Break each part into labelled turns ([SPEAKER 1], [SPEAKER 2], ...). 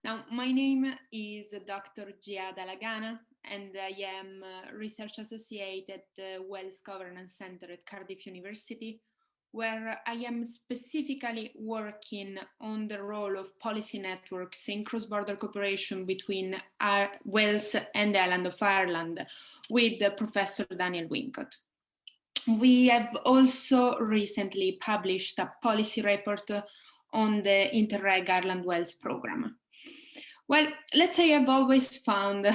[SPEAKER 1] Now, my name is Dr. Giada Lagana, and I am a research associate at the Wells Governance Center at Cardiff University, where I am specifically working on the role of policy networks in cross-border cooperation between Wales and the island of Ireland with Professor Daniel Wincott. We have also recently published a policy report on the Interreg Ireland-Wales programme. Well, let's say I've always found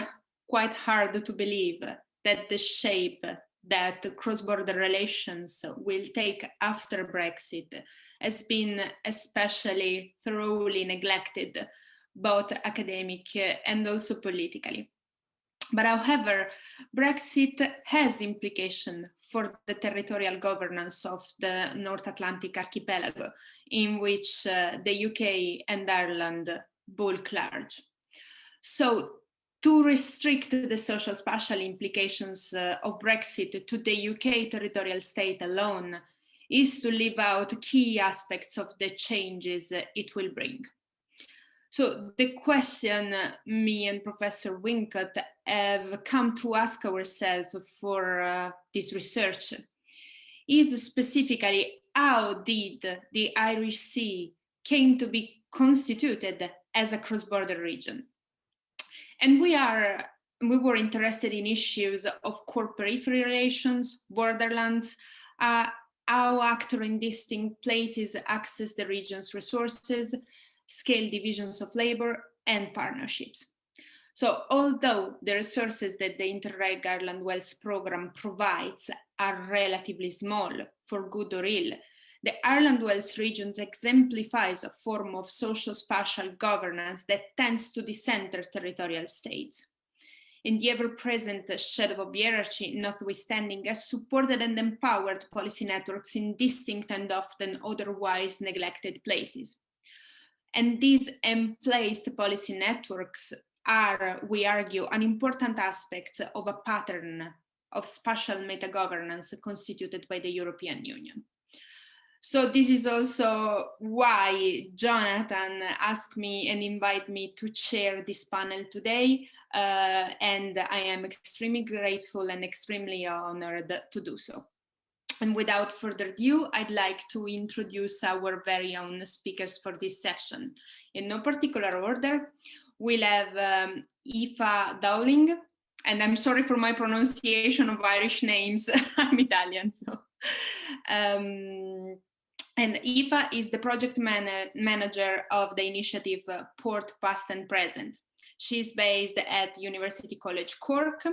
[SPEAKER 1] quite hard to believe that the shape that cross-border relations will take after Brexit has been especially thoroughly neglected, both academic and also politically. But however, Brexit has implications for the territorial governance of the North Atlantic archipelago, in which the UK and Ireland bulk large. So to restrict the social spatial implications of Brexit to the UK territorial state alone is to leave out key aspects of the changes it will bring. So the question me and Professor Wincott have come to ask ourselves for this research is specifically how did the Irish Sea came to be constituted as a cross-border region? And we were interested in issues of core periphery relations, borderlands, how actors in distinct places access the region's resources, scale divisions of labor, and partnerships. So although the resources that the Interreg Ireland-Wales programme provides are relatively small, for good or ill, the Ireland-Wales region exemplifies a form of social-spatial governance that tends to decenter territorial states. In the ever-present shadow of hierarchy, notwithstanding, has supported and empowered policy networks in distinct and often otherwise neglected places. And these emplaced policy networks are, we argue, an important aspect of a pattern of spatial meta-governance constituted by the European Union. So this is also why Jonathan asked me and invited me to chair this panel today, and I am extremely grateful and extremely honored to do so. And without further ado, I'd like to introduce our very own speakers for this session. In no particular order, we'll have Aoife Dowling, and I'm sorry for my pronunciation of Irish names, I'm Italian, so. And Aoife is the project manager of the initiative Port Past and Present. She's based at University College Cork.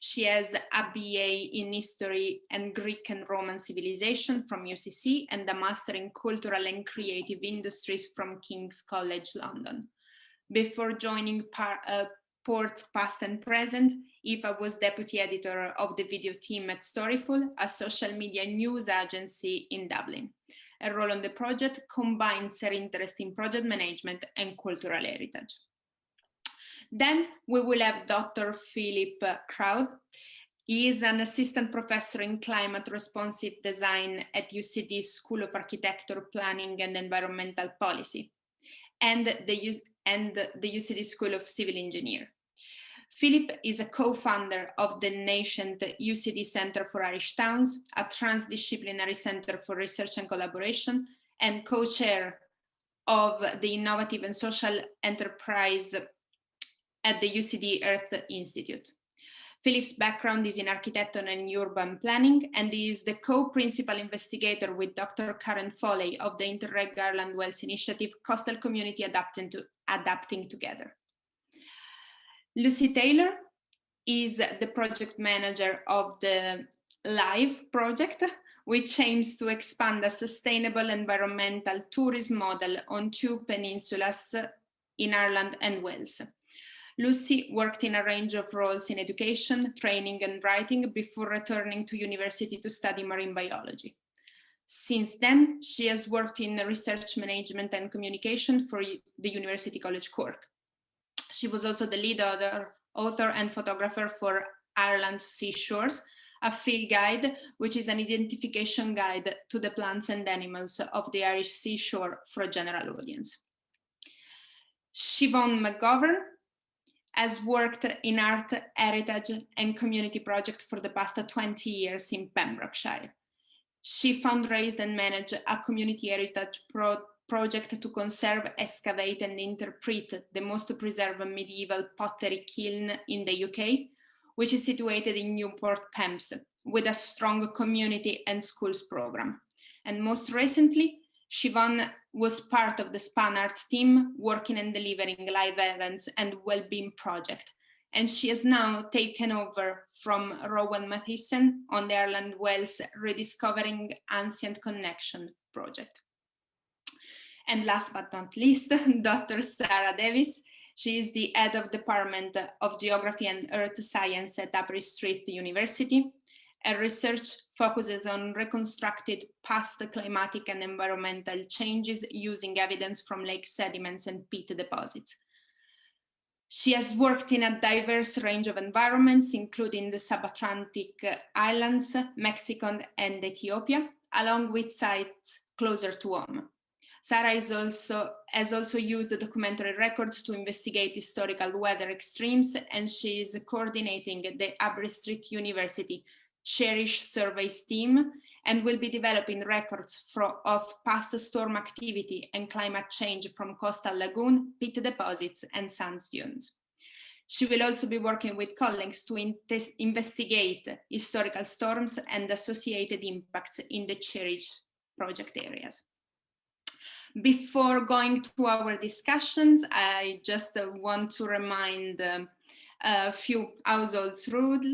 [SPEAKER 1] She has a BA in History and Greek and Roman Civilization from UCC and a Master in Cultural and Creative Industries from King's College London. Before joining Port Past and Present, Aoife was deputy editor of the video team at Storyful, a social media news agency in Dublin. Her role on the project combines her interest in project management and cultural heritage. Then we will have Dr. Philip Kraut. He is an assistant professor in climate responsive design at UCD School of Architecture, Planning and Environmental Policy, and the UCD School of Civil Engineering. Philip is a co-founder of the nascent UCD Centre for Irish Towns, a transdisciplinary centre for research and collaboration, and co-chair of the Innovative and Social Enterprise at the UCD Earth Institute. Philip's background is in architecture and urban planning, and he is the co-principal investigator with Dr. Karen Foley of the Interreg Ireland-Wales initiative, Coastal Community Adapting Together. Lucy Taylor is the project manager of the LIVE project, which aims to expand a sustainable environmental tourism model on two peninsulas in Ireland and Wales. Lucy worked in a range of roles in education, training, and writing before returning to university to study marine biology. Since then, she has worked in research management and communication for the University College Cork. She was also the lead author and photographer for Ireland's Seashores, a field guide, which is an identification guide to the plants and animals of the Irish seashore for a general audience. Siobhan McGovern has worked in art, heritage and community projects for the past 20 years in Pembrokeshire. She fundraised and managed a community heritage project to conserve, excavate and interpret the most preserved medieval pottery kiln in the UK, which is situated in Newport Pembrokeshire, with a strong community and schools program. And most recently, Siobhan was part of the Span Art team working and delivering live events and well-being project. And she has now taken over from Rowan Matheson on the Ireland Wales Rediscovering Ancient Connection project. And last but not least, Dr. Sarah Davis. She is the head of Department of Geography and Earth Science at Aberystwyth University. Her research focuses on reconstructed past climatic and environmental changes using evidence from lake sediments and peat deposits. She has worked in a diverse range of environments, including the subatlantic islands, Mexico and Ethiopia, along with sites closer to home. Sarah has also used the documentary records to investigate historical weather extremes, and she is coordinating the Aberystwyth University Cherish Surveys team and will be developing records of past storm activity and climate change from coastal lagoon, peat deposits, and sand dunes. She will also be working with colleagues to investigate historical storms and associated impacts in the Cherish project areas. Before going to our discussions, I just want to remind a few household rules.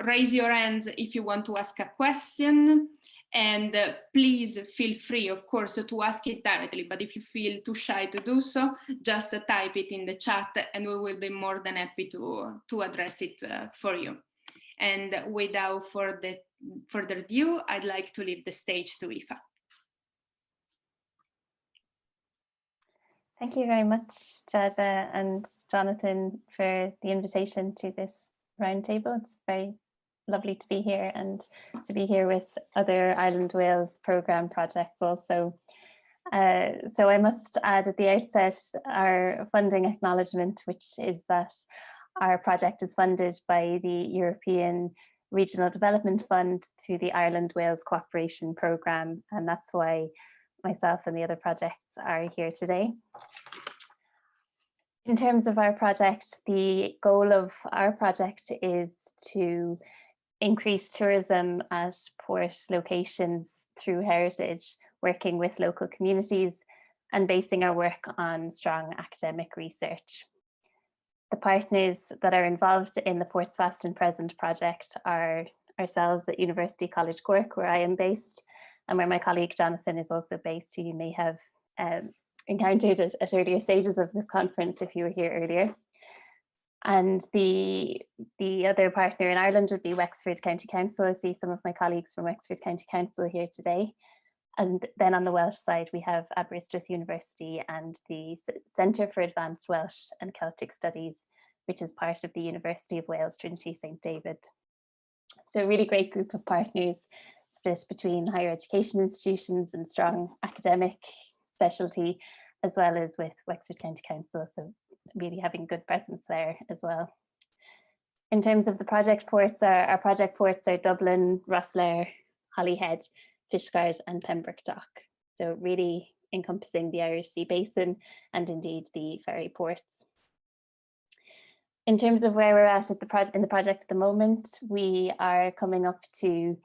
[SPEAKER 1] Raise your hands if you want to ask a question, and please feel free, of course, to ask it directly, but if you feel too shy to do so, just type it in the chat and we will be more than happy to address it for you. And without further ado, I'd like to leave the stage to Aoife.
[SPEAKER 2] Thank you very much, Giada and Jonathan, for the invitation to this roundtable. It's very lovely to be here and to be here with other Ireland Wales programme projects also. So I must add at the outset our funding acknowledgement, which is that our project is funded by the European Regional Development Fund through the Ireland Wales Cooperation Programme, and that's why myself and the other projects are here today. In terms of our project, the goal of our project is to increase tourism at port locations through heritage, working with local communities and basing our work on strong academic research. The partners that are involved in the Ports Past and Present project are ourselves at University College Cork, where I am based, and where my colleague Jonathan is also based, who you may have encountered at earlier stages of this conference if you were here earlier. And the other partner in Ireland would be Wexford County Council. I see some of my colleagues from Wexford County Council here today. And then on the Welsh side, we have Aberystwyth University and the Centre for Advanced Welsh and Celtic Studies, which is part of the University of Wales Trinity St David. So a really great group of partners split between higher education institutions and strong academic specialty, as well as with Wexford County Council, so really having good presence there as well. In terms of the project ports, our project ports are Dublin, Rosslare, Holyhead, Fishguard and Pembroke Dock, so really encompassing the Irish Sea Basin and indeed the ferry ports. In terms of where we're at in the project at the moment, we are coming up to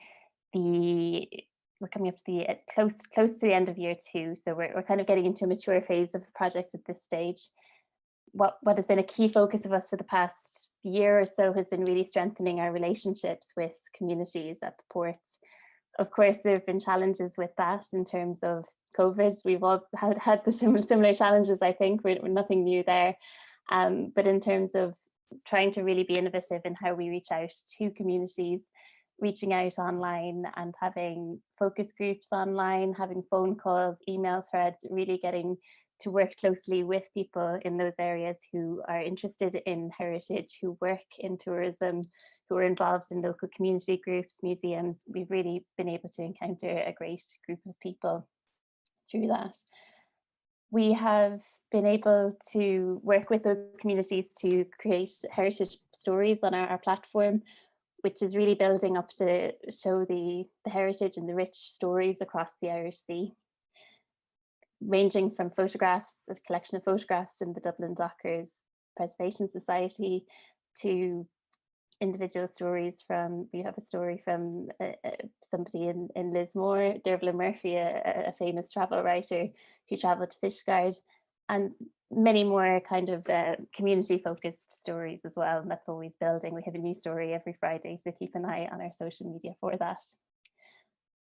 [SPEAKER 2] close to the end of year 2, so we're kind of getting into a mature phase of the project at this stage. What has been a key focus of us for the past year or so has been really strengthening our relationships with communities at the ports. Of course, there have been challenges with that in terms of COVID. We've all had the similar challenges, I think. We're nothing new there. But in terms of trying to really be innovative in how we reach out to communities, reaching out online and having focus groups online, having phone calls, email threads, really getting to work closely with people in those areas who are interested in heritage, who work in tourism, who are involved in local community groups, museums. We've really been able to encounter a great group of people through that. We have been able to work with those communities to create heritage stories on our platform, which is really building up to show the heritage and the rich stories across the Irish Sea, ranging from photographs, a collection of photographs from the Dublin Dockers Preservation Society, to individual stories from, we have a story from somebody in Lismore, Dervla Murphy, a famous travel writer who travelled to Fishguard, and many more kind of community focused stories as well. And that's always building. We have a new story every Friday, so keep an eye on our social media for that.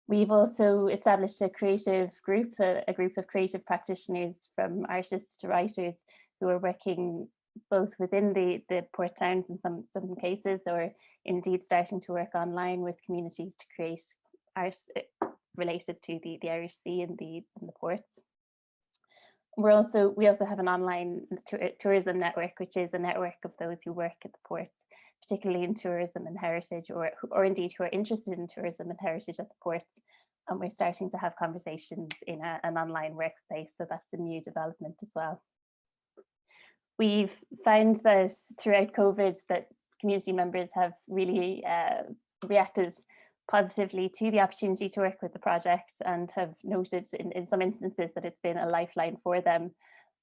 [SPEAKER 2] We've also established a creative group, a group of creative practitioners from artists to writers who are working both within the port towns in some cases, or indeed starting to work online with communities to create art related to the Irish Sea and the ports. We also have an online tourism network, which is a network of those who work at the ports, particularly in tourism and heritage, or indeed who are interested in tourism and heritage at the ports. And we're starting to have conversations in an online workspace, so that's a new development as well. We've found that throughout COVID that community members have really reacted positively to the opportunity to work with the project, and have noted in some instances that it's been a lifeline for them.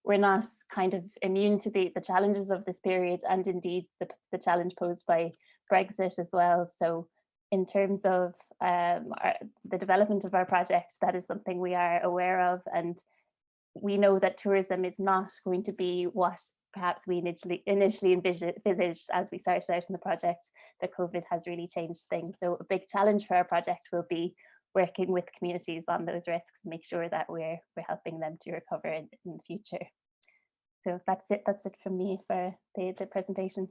[SPEAKER 2] We're not kind of immune to the challenges of this period, and indeed the challenge posed by Brexit as well. So in terms of the development of our project, that is something we are aware of, and we know that tourism is not going to be what perhaps we initially envisaged as we started out in the project. That COVID has really changed things. So a big challenge for our project will be working with communities on those risks, make sure that we're helping them to recover in the future. So that's it from me for the presentation.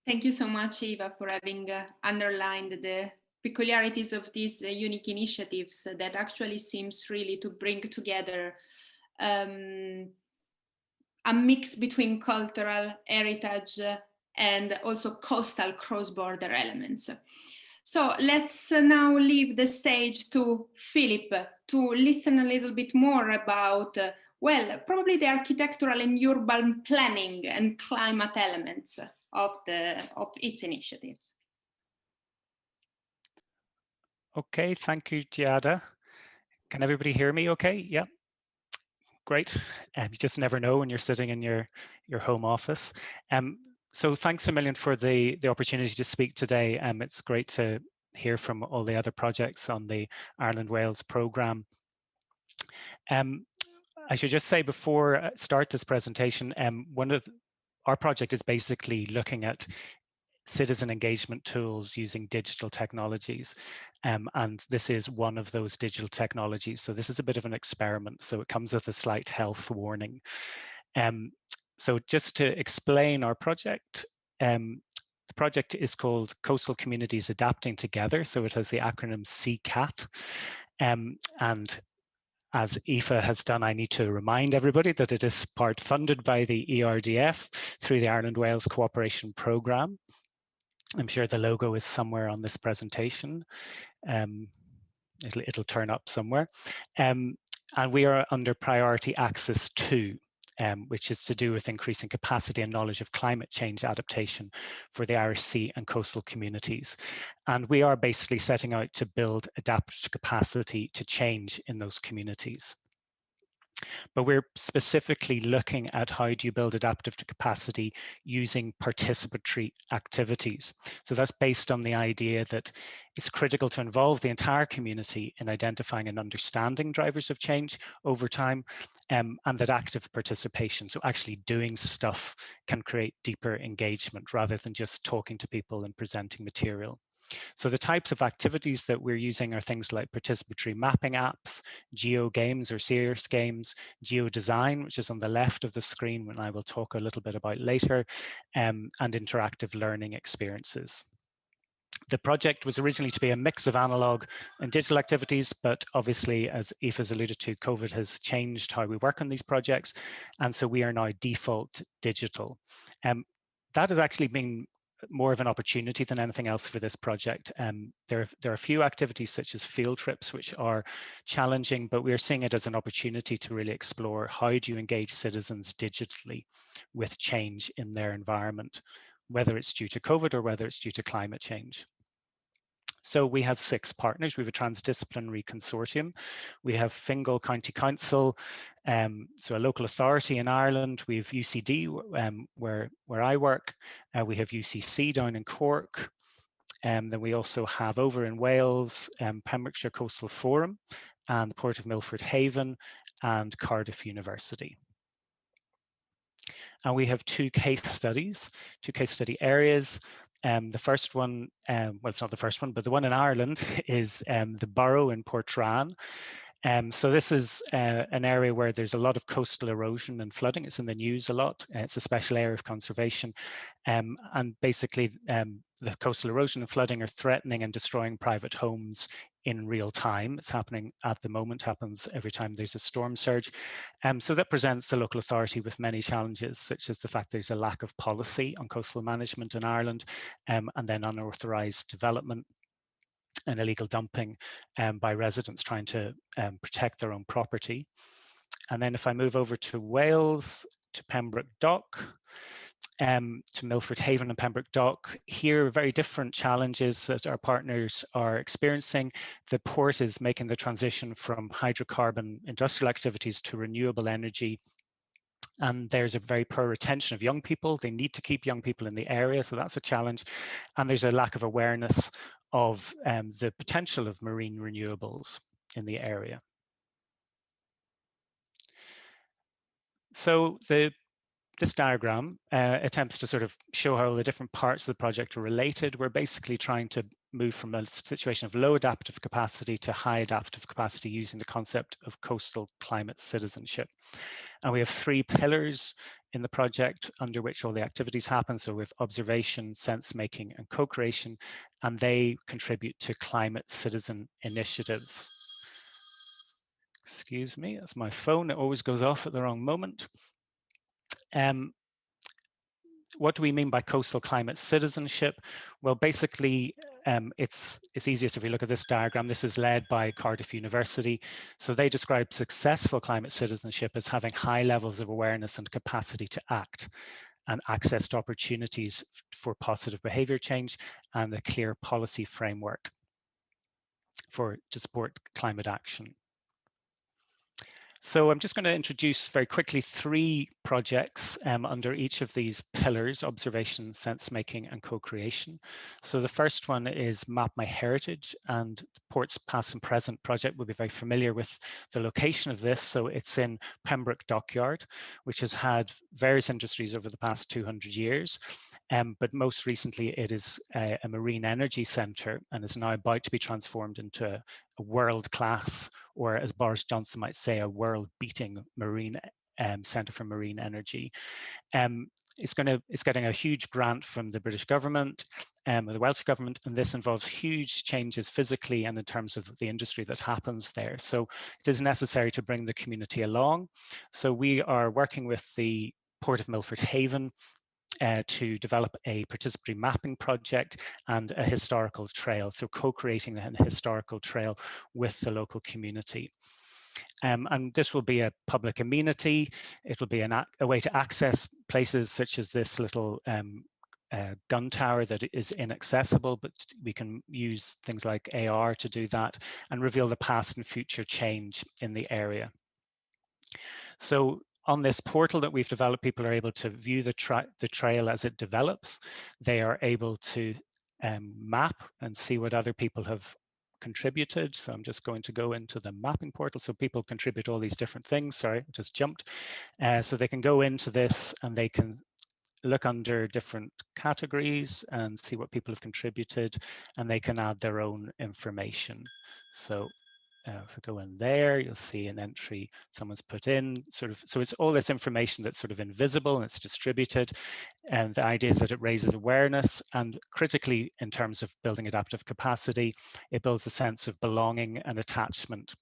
[SPEAKER 1] Thank you so much, Eva, for having underlined the peculiarities of these unique initiatives that actually seems really to bring together a mix between cultural heritage and also coastal cross-border elements. So let's now leave the stage to Philip to listen a little bit more about, well, probably the architectural and urban planning and climate elements of its initiatives.
[SPEAKER 3] Okay, thank you, Giada. Can everybody hear me okay? Yeah. Great. You just never know when you're sitting in your home office. So thanks a million for the opportunity to speak today. It's great to hear from all the other projects on the Ireland Wales programme. I should just say before I start this presentation, our project is basically looking at citizen engagement tools using digital technologies. And this is one of those digital technologies. So this is a bit of an experiment. So it comes with a slight health warning. So just to explain our project, the project is called Coastal Communities Adapting Together. So it has the acronym CCAT. And as Aoife has done, I need to remind everybody that it is part funded by the ERDF through the Ireland Wales Cooperation Programme. I'm sure the logo is somewhere on this presentation. It'll turn up somewhere. And we are under Priority Access 2, which is to do with increasing capacity and knowledge of climate change adaptation for the Irish Sea and coastal communities. And we are basically setting out to build adaptive capacity to change in those communities. But we're specifically looking at how do you build adaptive capacity using participatory activities. So that's based on the idea that it's critical to involve the entire community in identifying and understanding drivers of change over time, and that active participation, so actually doing stuff, can create deeper engagement rather than just talking to people and presenting material. So the types of activities that we're using are things like participatory mapping apps, geo games or serious games, geo design, which is on the left of the screen, when I will talk a little bit about later, and interactive learning experiences. The project was originally to be a mix of analog and digital activities, but obviously, as Aoife has alluded to, COVID has changed how we work on these projects, and so we are now default digital. That has actually been more of an opportunity than anything else for this project. There are a few activities such as field trips, which are challenging, but we're seeing it as an opportunity to really explore how do you engage citizens digitally with change in their environment, whether it's due to COVID or whether it's due to climate change. So we have 6 partners. We have a transdisciplinary consortium. We have Fingal County Council, so a local authority in Ireland. We have UCD, where I work. We have UCC down in Cork. Then we also have over in Wales, Pembrokeshire Coastal Forum and the Port of Milford Haven and Cardiff University. And we have 2 case studies, 2 case study areas. The first one, well, it's not the first one, but the one in Ireland is the Borough in Portrane. So this is an area where there's a lot of coastal erosion and flooding. It's in the news a lot. It's a special area of conservation. And basically, the coastal erosion and flooding are threatening and destroying private homes in real time. It's happening at the moment, happens every time there's a storm surge. So that presents the local authority with many challenges, such as the fact there's a lack of policy on coastal management in Ireland, and then unauthorised development and illegal dumping by residents trying to protect their own property. And then if I move over to Wales, to Pembroke Dock, to Milford Haven and Pembroke Dock, here very different challenges that our partners are experiencing. The port is making the transition from hydrocarbon industrial activities to renewable energy. And there's a very poor retention of young people. They need to keep young people in the area, so that's a challenge. And there's a lack of awareness of the potential of marine renewables in the area. So this diagram attempts to sort of show how all the different parts of the project are related. We're basically trying to move from a situation of low adaptive capacity to high adaptive capacity using the concept of coastal climate citizenship. And we have 3 pillars in the project under which all the activities happen. So we have observation, sense making, and co-creation, and they contribute to climate citizen initiatives. Excuse me, that's my phone. It always goes off at the wrong moment. What do we mean by coastal climate citizenship? Well, basically, it's easiest if we look at this diagram. This is led by Cardiff University. So they describe successful climate citizenship as having high levels of awareness and capacity to act and access to opportunities for positive behavior change and a clear policy framework to support climate action. So I'm just going to introduce very quickly 3 projects under each of these pillars: observation, sense making, and co-creation. So the first one is Map My Heritage, and Ports Past and Present project will be very familiar with the location of this. So it's in Pembroke Dockyard, which has had various industries over the past 200 years. But most recently, it is a marine energy centre and is now about to be transformed into a world-class, or as Boris Johnson might say, a world-beating marine centre for marine energy. It's getting a huge grant from the British government, or the Welsh government, and this involves huge changes physically and in terms of the industry that happens there. So it is necessary to bring the community along. So we are working with the Port of Milford Haven to develop a participatory mapping project and a historical trail, so co-creating a historical trail with the local community. And this will be a public amenity. It will be a way to access places such as this little gun tower that is inaccessible, but we can use things like AR to do that and reveal the past and future change in the area. So on this portal that we've developed, people are able to view the trail as it develops. They are able to map and see what other people have contributed. So I'm just going to go into the mapping portal. So people contribute all these different things. Sorry, I just jumped. So they can go into this and they can look under different categories and see what people have contributed, and they can add their own information. So if we go in there, you'll see an entry someone's put in, so it's all this information that's sort of invisible and it's distributed. And the idea is that it raises awareness, and critically, in terms of building adaptive capacity, it builds a sense of belonging and attachment.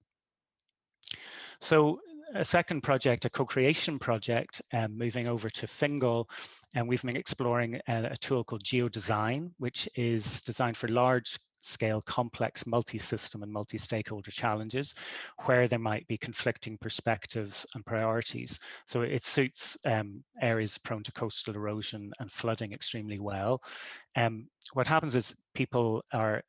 [SPEAKER 3] So a second project, a co-creation project, moving over to Fingal, and we've been exploring a tool called GeoDesign, which is designed for large-scale, complex, multi-system and multi-stakeholder challenges, where there might be conflicting perspectives and priorities. So it suits areas prone to coastal erosion and flooding extremely well. What happens is people are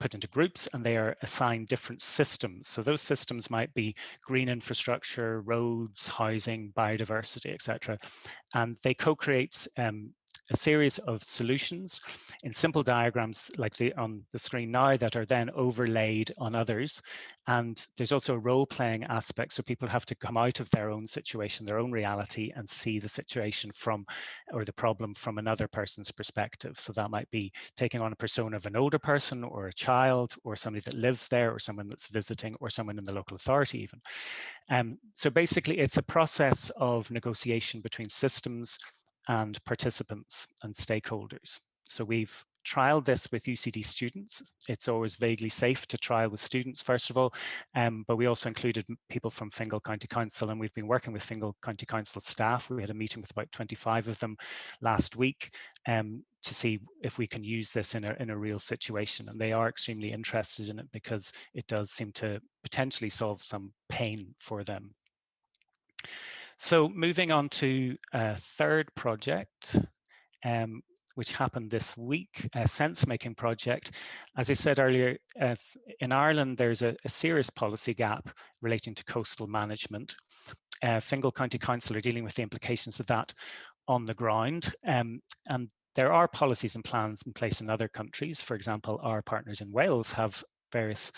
[SPEAKER 3] put into groups and they are assigned different systems. So those systems might be green infrastructure, roads, housing, biodiversity, etc. And they co-create a series of solutions in simple diagrams like on the screen now that are then overlaid on others. And there's also a role-playing aspect, so people have to come out of their own situation, their own reality, and see the situation or the problem from another person's perspective. So that might be taking on a persona of an older person or a child or somebody that lives there or someone that's visiting or someone in the local authority even. So basically it's a process of negotiation between systems and participants and stakeholders. So we've trialed this with UCD students. It's always vaguely safe to trial with students, first of all, but we also included people from Fingal County Council, and we've been working with Fingal County Council staff. We had a meeting with about 25 of them last week to see if we can use this in a real situation. And they are extremely interested in it because it does seem to potentially solve some pain for them. So moving on to a third project, which happened this week, a sense-making project. As I said earlier, in Ireland, there's a serious policy gap relating to coastal management. Fingal County Council are dealing with the implications of that on the ground. And there are policies and plans in place in other countries. For example, our partners in Wales have various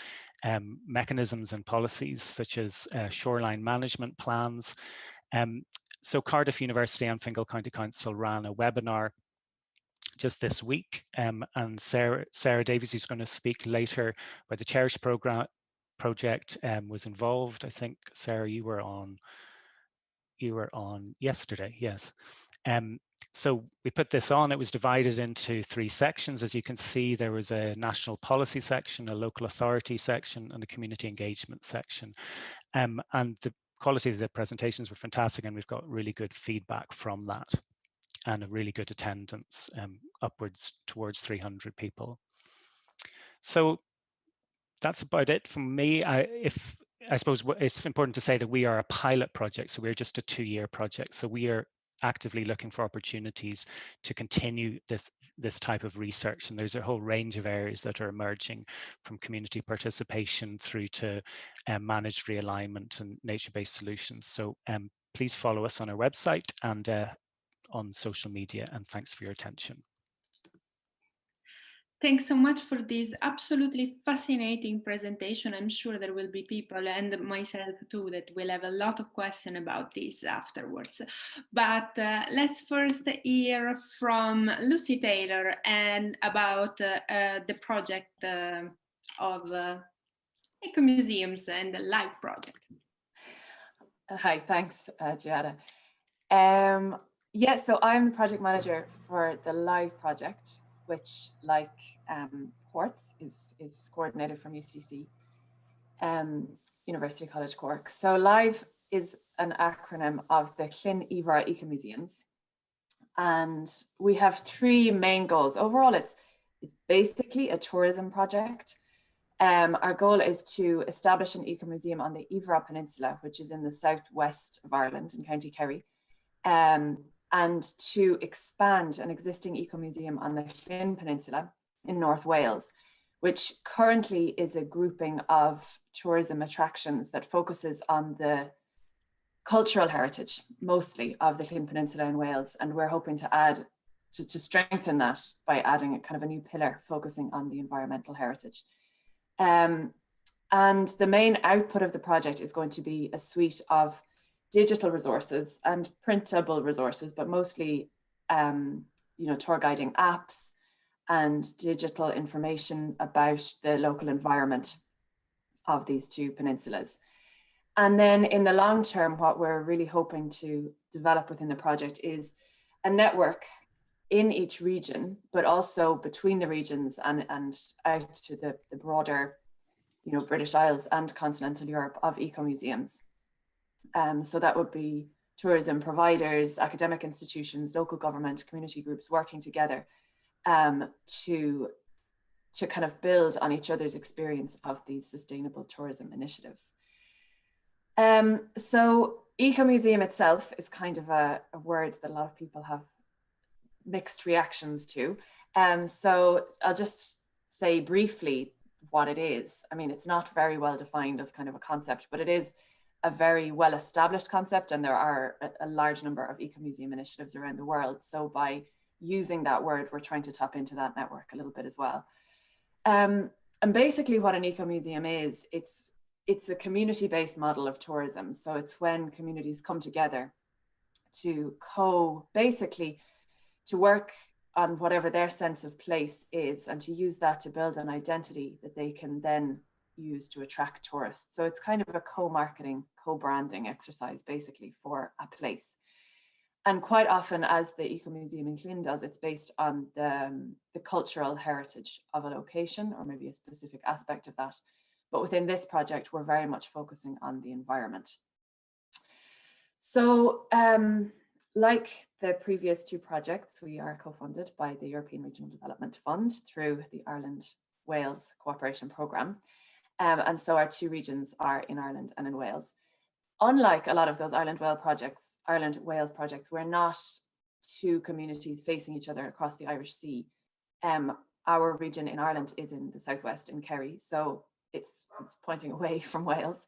[SPEAKER 3] mechanisms and policies, such as shoreline management plans. So Cardiff University and Fingal County Council ran a webinar just this week, and Sarah Davies, who's going to speak later about the Cherish project, was involved. I think, Sarah, you were on yesterday, yes. So we put this on. It was divided into 3 sections. As you can see, there was a national policy section, a local authority section, and a community engagement section. And the quality of the presentations were fantastic, and we've got really good feedback from that and a really good attendance, upwards towards 300 people. So that's about it from me. I suppose it's important to say that we are a pilot project, so we're just a 2-year project. So we are actively looking for opportunities to continue this type of research, and there's a whole range of areas that are emerging, from community participation through to managed realignment and nature-based solutions. So please follow us on our website and on social media, and thanks for your attention.
[SPEAKER 1] Thanks so much for this absolutely fascinating presentation. I'm sure there will be people, and myself too, that will have a lot of questions about this afterwards. But let's first hear from Lucy Taylor and about the project of eco-museums and the LIVE project.
[SPEAKER 4] Hi, thanks, Giada. Yeah, so I'm the project manager for the LIVE project, which, like Ports, is coordinated from UCC, University College Cork. So LIVE is an acronym of the Clín Íomhara Eco-Museums, and we have 3 main goals. Overall, it's basically a tourism project. Our goal is to establish an eco-museum on the Íomhara Peninsula, which is in the southwest of Ireland in County Kerry, and to expand an existing eco-museum on the Llyn Peninsula in North Wales, which currently is a grouping of tourism attractions that focuses on the cultural heritage, mostly, of the Llyn Peninsula in Wales. And we're hoping to add, to strengthen that by adding a kind of a new pillar focusing on the environmental heritage. And the main output of the project is going to be a suite of digital resources and printable resources, but mostly, tour guiding apps and digital information about the local environment of these 2 peninsulas. And then in the long term, what we're really hoping to develop within the project is a network in each region, but also between the regions and out to the broader, British Isles and continental Europe, of eco-museums. So that would be tourism providers, academic institutions, local government, community groups working together to kind of build on each other's experience of these sustainable tourism initiatives. So eco-museum itself is kind of a word that a lot of people have mixed reactions to. So I'll just say briefly what it is. I mean, it's not very well defined as kind of a concept, but it is a very well established concept, and there are a large number of eco-museum initiatives around the world. So by using that word, we're trying to tap into that network a little bit as well. And basically what an eco-museum is, it's a community-based model of tourism. So it's when communities come together to basically to work on whatever their sense of place is, and to use that to build an identity that they can then use to attract tourists. So it's kind of a co-marketing, co-branding exercise basically for a place. And quite often, as the Eco-Museum in Clin does, it's based on the cultural heritage of a location, or maybe a specific aspect of that. But within this project, we're very much focusing on the environment. So like the previous two projects, we are co-funded by the European Regional Development Fund through the Ireland-Wales Cooperation Programme. And so our two regions are in Ireland and in Wales. Unlike a lot of those Ireland-Wales projects, we're not two communities facing each other across the Irish Sea. Our region in Ireland is in the southwest in Kerry, so it's pointing away from Wales.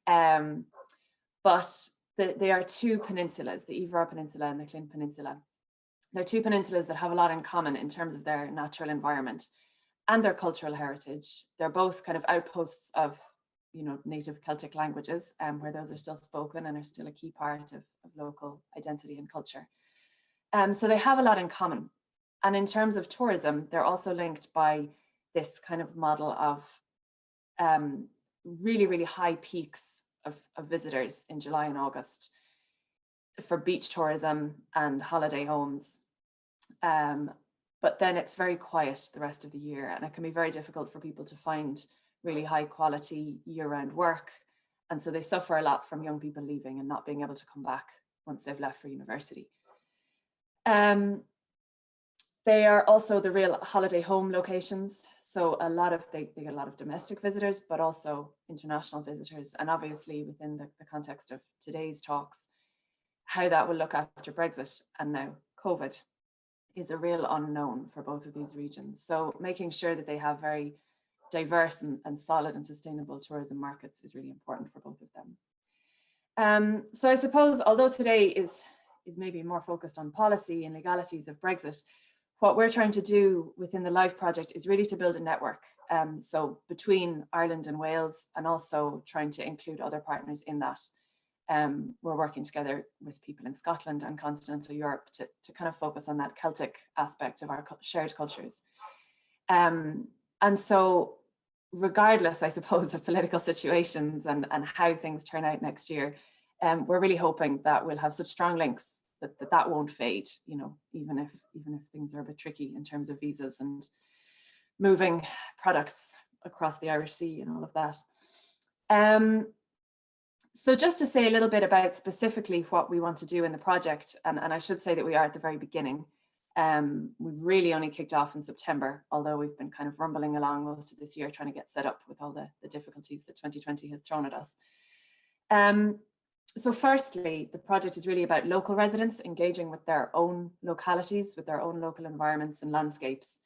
[SPEAKER 4] But they are two peninsulas, the Iveragh Peninsula and the Clin Peninsula. They're two peninsulas that have a lot in common in terms of their natural environment and their cultural heritage. They're both kind of outposts of native Celtic languages, where those are still spoken and are still a key part of local identity and culture. So they have a lot in common. And in terms of tourism, they're also linked by this kind of model of really, really high peaks of visitors in July and August for beach tourism and holiday homes. But then it's very quiet the rest of the year, and it can be very difficult for people to find really high quality year-round work. And so they suffer a lot from young people leaving and not being able to come back once they've left for university. They are also the real holiday home locations. So they get a lot of domestic visitors, but also international visitors. And obviously within the context of today's talks, how that will look after Brexit and now COVID is a real unknown for both of these regions. So making sure that they have very diverse and solid and sustainable tourism markets is really important for both of them. So I suppose, although today is maybe more focused on policy and legalities of Brexit, what we're trying to do within the LIFE project is really to build a network. So between Ireland and Wales, and also trying to include other partners in that. We're working together with people in Scotland and continental Europe to kind of focus on that Celtic aspect of our shared cultures. And so regardless, I suppose, of political situations and how things turn out next year, we're really hoping that we'll have such strong links that won't fade, even if things are a bit tricky in terms of visas and moving products across the Irish Sea and all of that. So just to say a little bit about specifically what we want to do in the project, and I should say that we are at the very beginning. We've really only kicked off in September, although we've been kind of rumbling along most of this year trying to get set up with all the difficulties that 2020 has thrown at us. So firstly, the project is really about local residents engaging with their own localities, with their own local environments and landscapes,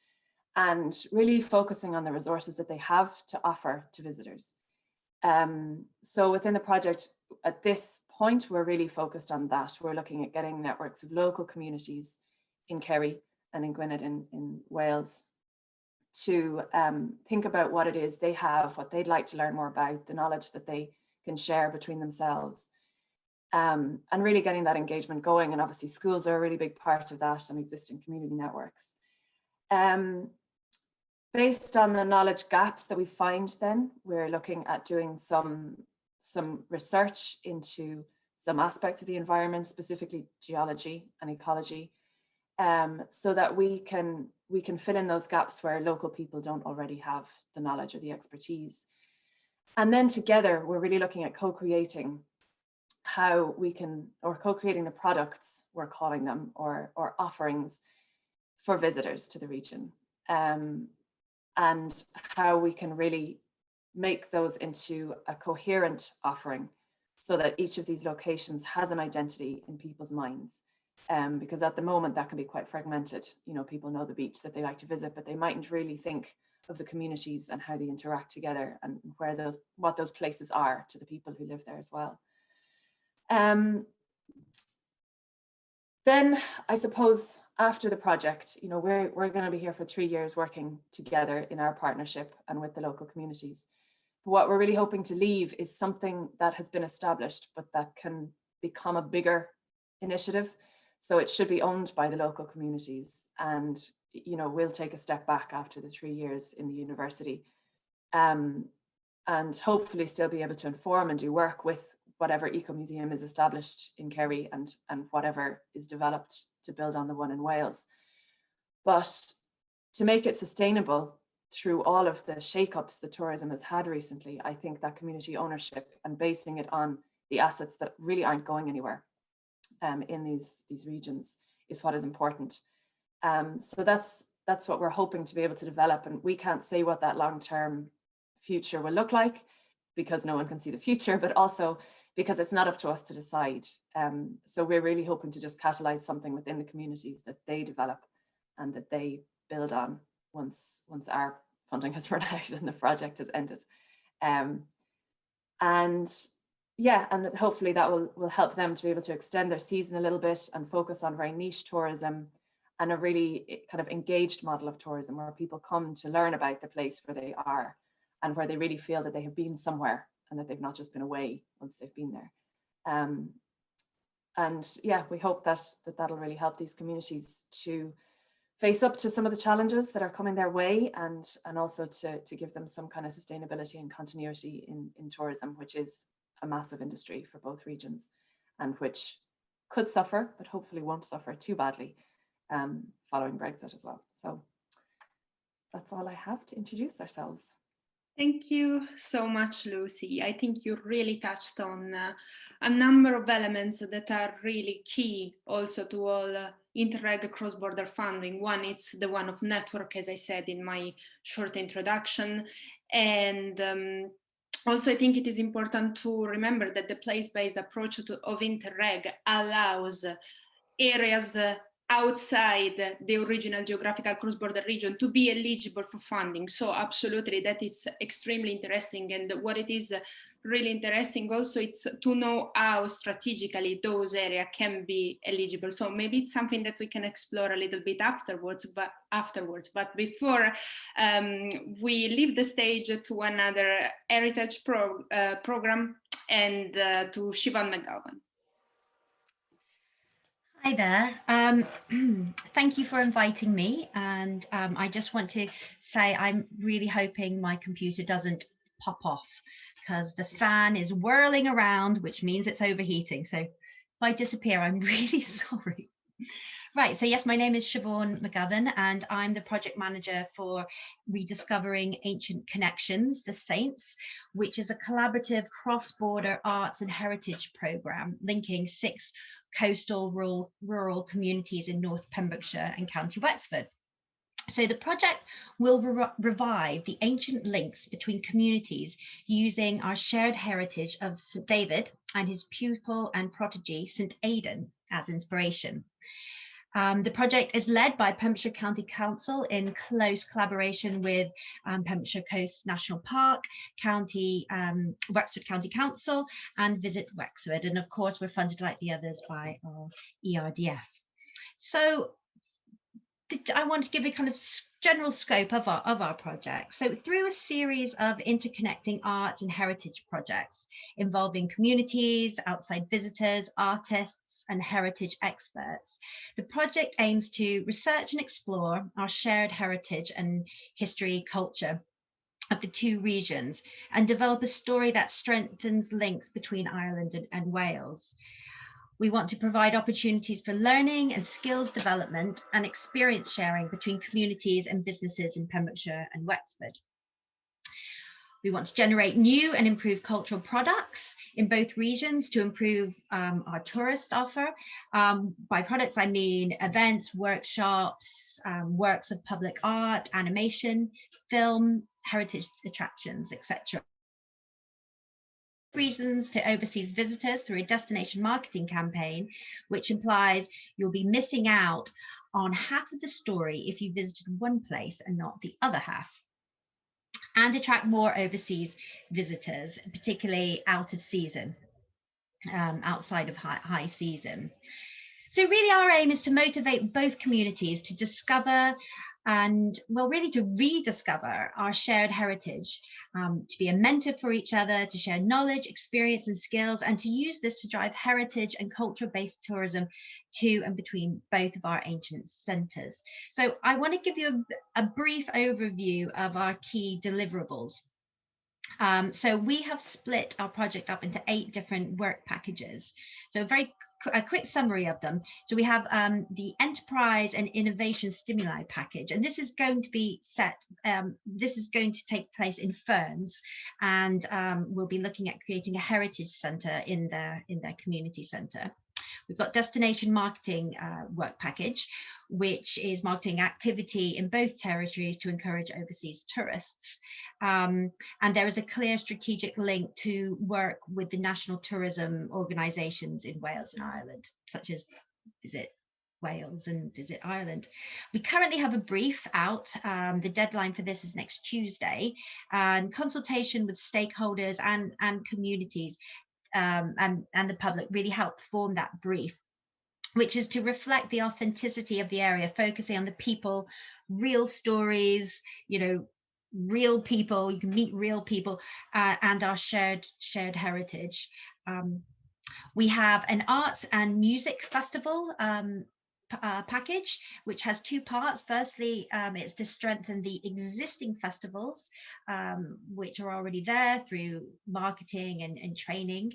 [SPEAKER 4] and really focusing on the resources that they have to offer to visitors. So within the project, at this point, we're really focused on that. We're looking at getting networks of local communities in Kerry and in Gwynedd in Wales to think about what it is they have, what they'd like to learn more about, the knowledge that they can share between themselves, and really getting that engagement going. And obviously schools are a really big part of that, and existing community networks. Based on the knowledge gaps that we find, then we're looking at doing some research into some aspects of the environment, specifically geology and ecology, so that we can fill in those gaps where local people don't already have the knowledge or the expertise. And then together, we're really looking at co-creating how we can, or co-creating the products, we're calling them, or offerings for visitors to the region, and how we can really make those into a coherent offering so that each of these locations has an identity in people's minds. Because at the moment that can be quite fragmented. You know, people know the beach that they like to visit, but they mightn't really think of the communities and how they interact together, and what those places are to the people who live there as well. Then I suppose after the project, you know, we're going to be here for 3 years working together in our partnership and with the local communities. What we're really hoping to leave is something that has been established, but that can become a bigger initiative. So it should be owned by the local communities, and, you know, we'll take a step back after the 3 years in the university, and hopefully still be able to inform and do work with whatever eco-museum is established in Kerry, and whatever is developed to build on the one in Wales. But to make it sustainable through all of the shake-ups that tourism has had recently, I think that community ownership and basing it on the assets that really aren't going anywhere in these regions is what is important. So that's what we're hoping to be able to develop, and we can't say what that long-term future will look like because no one can see the future, but also because it's not up to us to decide. So we're really hoping to just catalyze something within the communities that they develop and that they build on once our funding has run out and the project has ended. And yeah, and hopefully that will help them to be able to extend their season a little bit and focus on very niche tourism and a really kind of engaged model of tourism where people come to learn about the place where they are and where they really feel that they have been somewhere and that they've not just been away once they've been there. And yeah, we hope that that'll really help these communities to face up to some of the challenges that are coming their way, and also to give them some kind of sustainability and continuity in tourism, which is a massive industry for both regions and which could suffer, but hopefully won't suffer too badly following Brexit as well. So that's all I have to introduce ourselves.
[SPEAKER 1] Thank you so much, Lucy. I think you really touched on a number of elements that are really key also to all Interreg cross-border funding. One, it's the one of network, as I said in my short introduction. And also, I think it is important to remember that the place-based approach of Interreg allows areas outside the original geographical cross-border region to be eligible for funding. So absolutely, that is extremely interesting. And what it is really interesting also, it's to know how strategically those areas can be eligible. So maybe it's something that we can explore a little bit afterwards. But before we leave the stage to another heritage program and to Siobhan McGowan.
[SPEAKER 5] Hi there. Thank you for inviting me. And I just want to say I'm really hoping my computer doesn't pop off because the fan is whirling around, which means it's overheating. So if I disappear, I'm really sorry. Right, so yes, my name is Siobhan McGowan and I'm the project manager for Rediscovering Ancient Connections, the Saints, which is a collaborative cross-border arts and heritage programme linking 6 coastal rural communities in North Pembrokeshire and County Wexford. So the project will revive the ancient links between communities using our shared heritage of St David and his pupil and protege, St Aidan, as inspiration. The project is led by Pembrokeshire County Council in close collaboration with Pembrokeshire Coast National Park, Wexford County Council and Visit Wexford. And of course, we're funded like the others by our ERDF. So I want to give a kind of general scope of our project. So through a series of interconnecting arts and heritage projects involving communities, outside visitors, artists, and heritage experts, the project aims to research and explore our shared heritage and history, culture of the 2 regions and develop a story that strengthens links between Ireland and Wales. We want to provide opportunities for learning and skills development and experience sharing between communities and businesses in Pembrokeshire and Wexford. We want to generate new and improved cultural products in both regions to improve our tourist offer. By products, I mean events, workshops, works of public art, animation, film, heritage attractions, etc. Reasons to overseas visitors through a destination marketing campaign, which implies you'll be missing out on half of the story if you visited one place and not the other half. And attract more overseas visitors, particularly out of season, outside of high season. So really our aim is to motivate both communities to discover and, well, really to rediscover our shared heritage, to be a mentor for each other, to share knowledge, experience and skills, and to use this to drive heritage and culture-based tourism to and between both of our ancient centres. So I want to give you a brief overview of our key deliverables. So we have split our project up into 8 different work packages. So a quick summary of them. So we have the Enterprise and Innovation Stimuli package, and this is going to be this is going to take place in Ferns, and we'll be looking at creating a heritage centre in their community centre. We've got Destination Marketing work package, which is marketing activity in both territories to encourage overseas tourists. And there is a clear strategic link to work with the national tourism organisations in Wales and Ireland, such as Visit Wales and Visit Ireland. We currently have a brief out. The deadline for this is next Tuesday, and consultation with stakeholders and communities and the public really helped form that brief, which is to reflect the authenticity of the area, focusing on the people, real stories, real people, you can meet real people, and our shared heritage. We have an arts and music festival package, which has 2 parts. Firstly, it's to strengthen the existing festivals, which are already there through marketing and training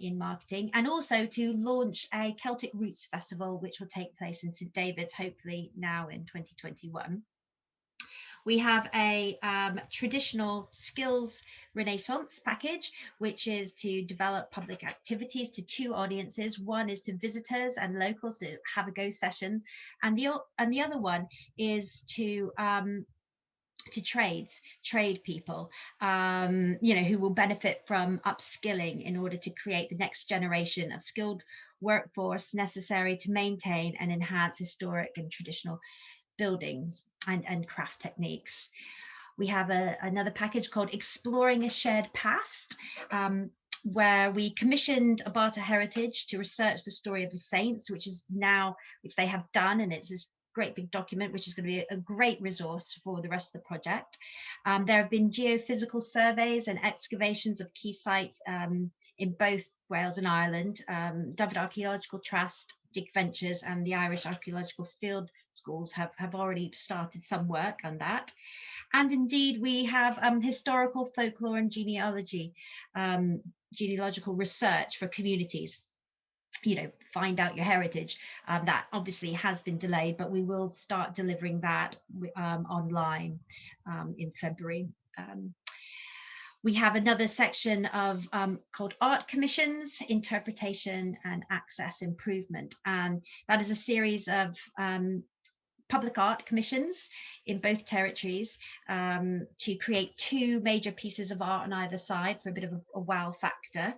[SPEAKER 5] in marketing, and also to launch a Celtic Roots Festival, which will take place in St David's, hopefully now in 2021. We have a traditional skills renaissance package, which is to develop public activities to 2 audiences. One is to visitors and locals to have a go sessions, and the other one is to trade people, who will benefit from upskilling in order to create the next generation of skilled workforce necessary to maintain and enhance historic and traditional buildings and craft techniques. We have another package called Exploring a Shared Past, where we commissioned Abarta Heritage to research the story of the saints, which they have done, and it's this great big document, which is going to be a great resource for the rest of the project. There have been geophysical surveys and excavations of key sites in both Wales and Ireland. Dyfed Archaeological Trust, Dig Ventures and the Irish Archaeological Field Schools have already started some work on that. And indeed, we have historical folklore and genealogical research for communities. Find out your heritage. That obviously has been delayed, but we will start delivering that online in February. We have another section of called Art Commissions, Interpretation and Access Improvement. And that is a series of public art commissions in both territories to create 2 major pieces of art on either side for a bit of a wow factor.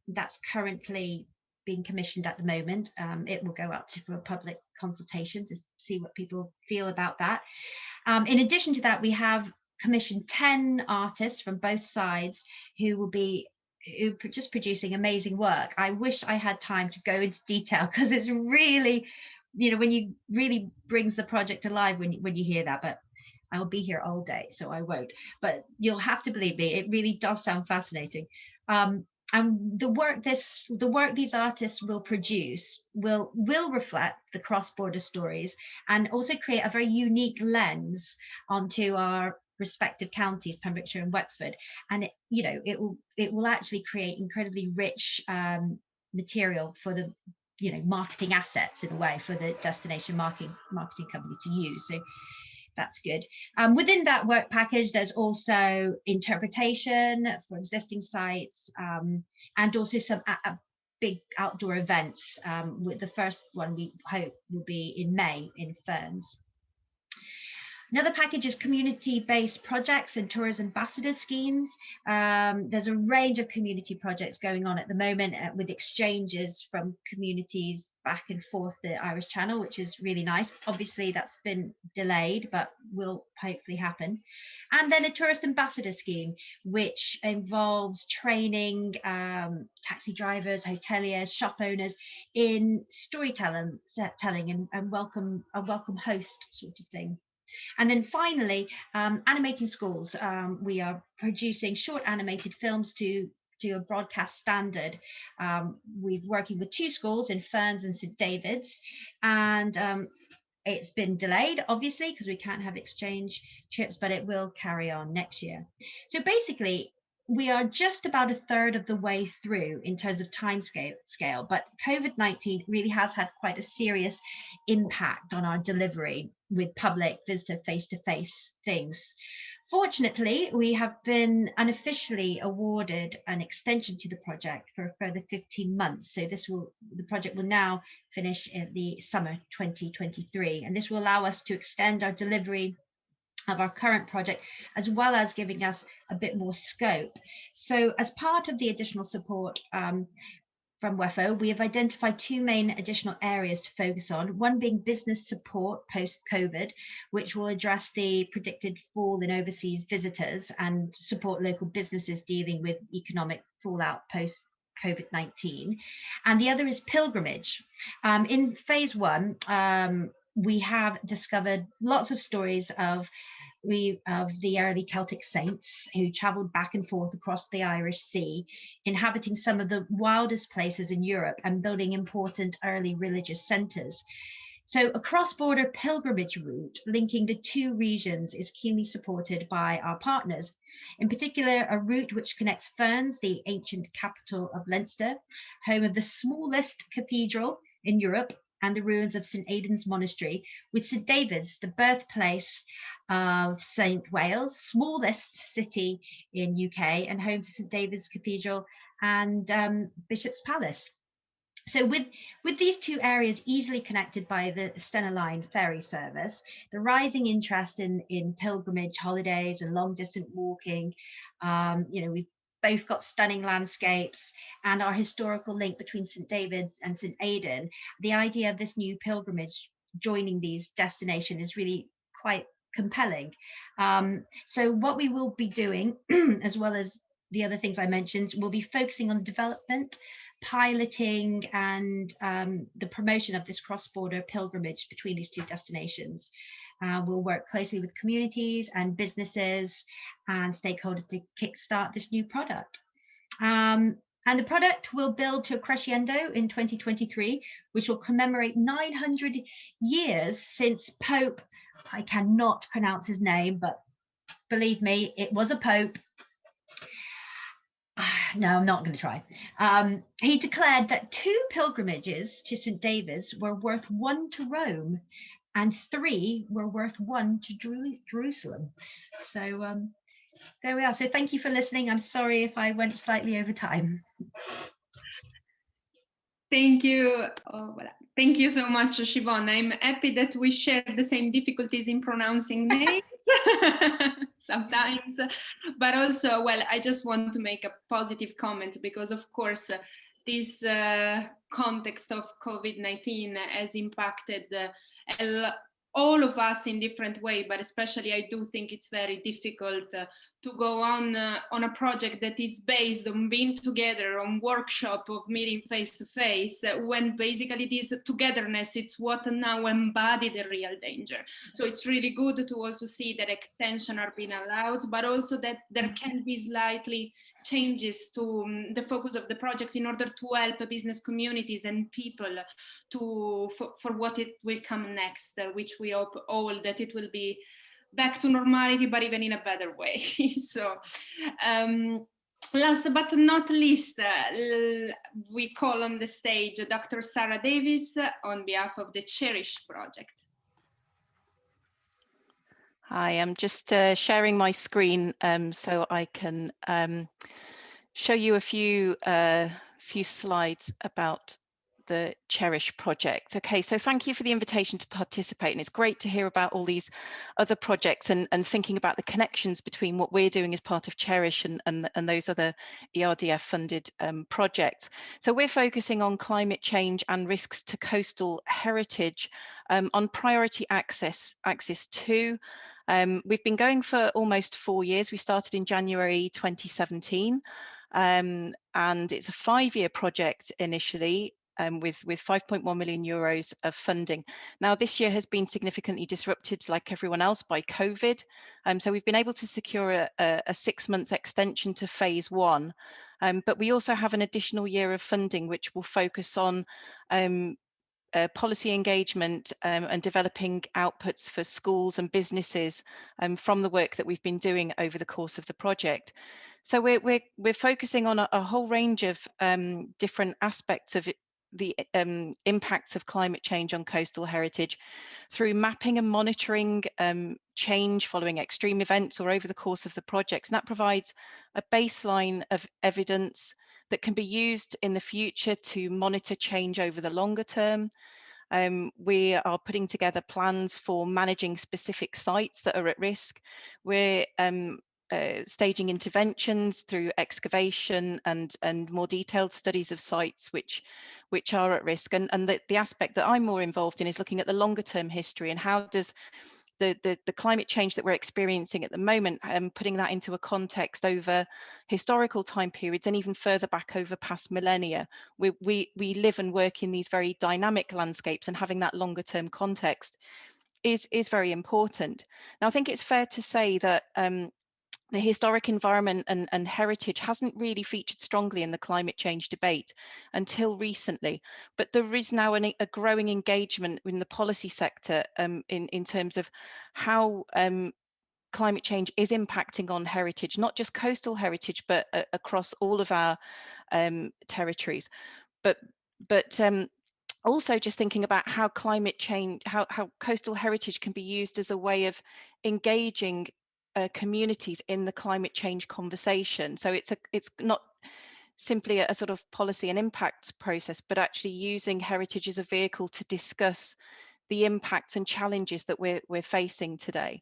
[SPEAKER 5] That's currently being commissioned at the moment. It will go up for a public consultation to see what people feel about that. In addition to that, we have commissioned 10 artists from both sides who will be just producing amazing work. I wish I had time to go into detail, because it's really, when you really brings the project alive when you hear that, but I'll be here all day, so I won't. But you'll have to believe me, it really does sound fascinating. And the work these artists will produce will reflect the cross-border stories and also create a very unique lens onto our respective counties, Pembrokeshire and Wexford, and it will actually create incredibly rich material for the marketing assets, in a way, for the destination marketing company to use. So That's good. Within that work package, there's also interpretation for existing sites, and also some big outdoor events, with the first one we hope will be in May in Ferns. Another package is community-based projects and tourist ambassador schemes. There's a range of community projects going on at the moment, with exchanges from communities back and forth the Irish Channel, which is really nice. Obviously, that's been delayed, but will hopefully happen. And then a tourist ambassador scheme, which involves training taxi drivers, hoteliers, shop owners in storytelling and a welcome host sort of thing. And then finally, animating schools. We are producing short animated films to a broadcast standard. We're working with 2 schools in Ferns and St David's, and it's been delayed, obviously, because we can't have exchange trips, but it will carry on next year. So basically, we are just about a third of the way through in terms of time scale, but COVID-19 really has had quite a serious impact on our delivery with public visitor face-to-face things. Fortunately, we have been unofficially awarded an extension to the project for a further 15 months. So the project will now finish in the summer 2023, and this will allow us to extend our delivery of our current project, as well as giving us a bit more scope. So as part of the additional support from WEFO, we have identified 2 main additional areas to focus on, one being business support post-COVID, which will address the predicted fall in overseas visitors and support local businesses dealing with economic fallout post-COVID-19. And the other is pilgrimage. In phase 1, we have discovered lots of stories of the early Celtic saints who travelled back and forth across the Irish Sea, inhabiting some of the wildest places in Europe and building important early religious centres. So a cross-border pilgrimage route linking the 2 regions is keenly supported by our partners. In particular, a route which connects Ferns, the ancient capital of Leinster, home of the smallest cathedral in Europe, and the ruins of St Aidan's Monastery, with St David's, the birthplace of St Wales, smallest city in UK, and home to St David's Cathedral and Bishop's Palace. So with these 2 areas easily connected by the Stena Line ferry service, the rising interest in pilgrimage holidays and long distance walking, we've both got stunning landscapes, and our historical link between St David's and St Aidan, the idea of this new pilgrimage joining these destinations is really quite compelling. So what we will be doing, as well as the other things I mentioned, we'll be focusing on development, piloting, and the promotion of this cross-border pilgrimage between these 2 destinations. We'll work closely with communities and businesses and stakeholders to kickstart this new product. And the product will build to a crescendo in 2023, which will commemorate 900 years since Pope, I cannot pronounce his name, but believe me, it was a Pope. No, I'm not going to try. He declared that 2 pilgrimages to St David's were worth 1 to Rome, and 3 were worth 1 to Jerusalem. So there we are. So thank you for listening. I'm sorry if I went slightly over time.
[SPEAKER 1] Thank you. Thank you so much, Siobhan. I'm happy that we share the same difficulties in pronouncing names sometimes. But also, well, I just want to make a positive comment because, of course, this context of COVID-19 has impacted all of us in different way, but especially I do think it's very difficult to go on a project that is based on being together, on workshop, of meeting face to face, when basically this togetherness, it's what now embody the real danger. So it's really good to also see that extension are being allowed, but also that there can be slightly changes to the focus of the project in order to help business communities and people for what it will come next, which we hope all that it will be back to normality, but even in a better way. So last but not least, we call on the stage Dr. Sarah Davis on behalf of the Cherish project.
[SPEAKER 6] Hi, I'm just sharing my screen so I can show you a few slides about the Cherish project. Okay, so thank you for the invitation to participate, and it's great to hear about all these other projects and thinking about the connections between what we're doing as part of Cherish and those other ERDF funded projects. So we're focusing on climate change and risks to coastal heritage on priority axis 2. We've been going for almost 4 years. We started in January 2017, and it's a 5-year project initially, with 5.1 million euros of funding. Now, this year has been significantly disrupted, like everyone else, by COVID. So we've been able to secure a 6-month extension to phase 1. But we also have an additional year of funding, which will focus on policy engagement and developing outputs for schools and businesses from the work that we've been doing over the course of the project. So we're focusing on a whole range of different aspects of the impacts of climate change on coastal heritage through mapping and monitoring change following extreme events or over the course of the project. And that provides a baseline of evidence that can be used in the future to monitor change over the longer term. We are putting together plans for managing specific sites that are at risk. We're staging interventions through excavation and more detailed studies of sites which are at risk. And the aspect that I'm more involved in is looking at the longer term history and how does the climate change that we're experiencing at the moment, putting that into a context over historical time periods and even further back over past millennia. We live and work in these very dynamic landscapes, and having that longer term context is very important. Now, I think it's fair to say that the historic environment and heritage hasn't really featured strongly in the climate change debate until recently, but there is now a growing engagement in the policy sector in terms of how climate change is impacting on heritage, not just coastal heritage, but across all of our territories. But also just thinking about how climate change, how coastal heritage can be used as a way of engaging communities in the climate change conversation. So it's not simply a sort of policy and impacts process, but actually using heritage as a vehicle to discuss the impacts and challenges that we're facing today.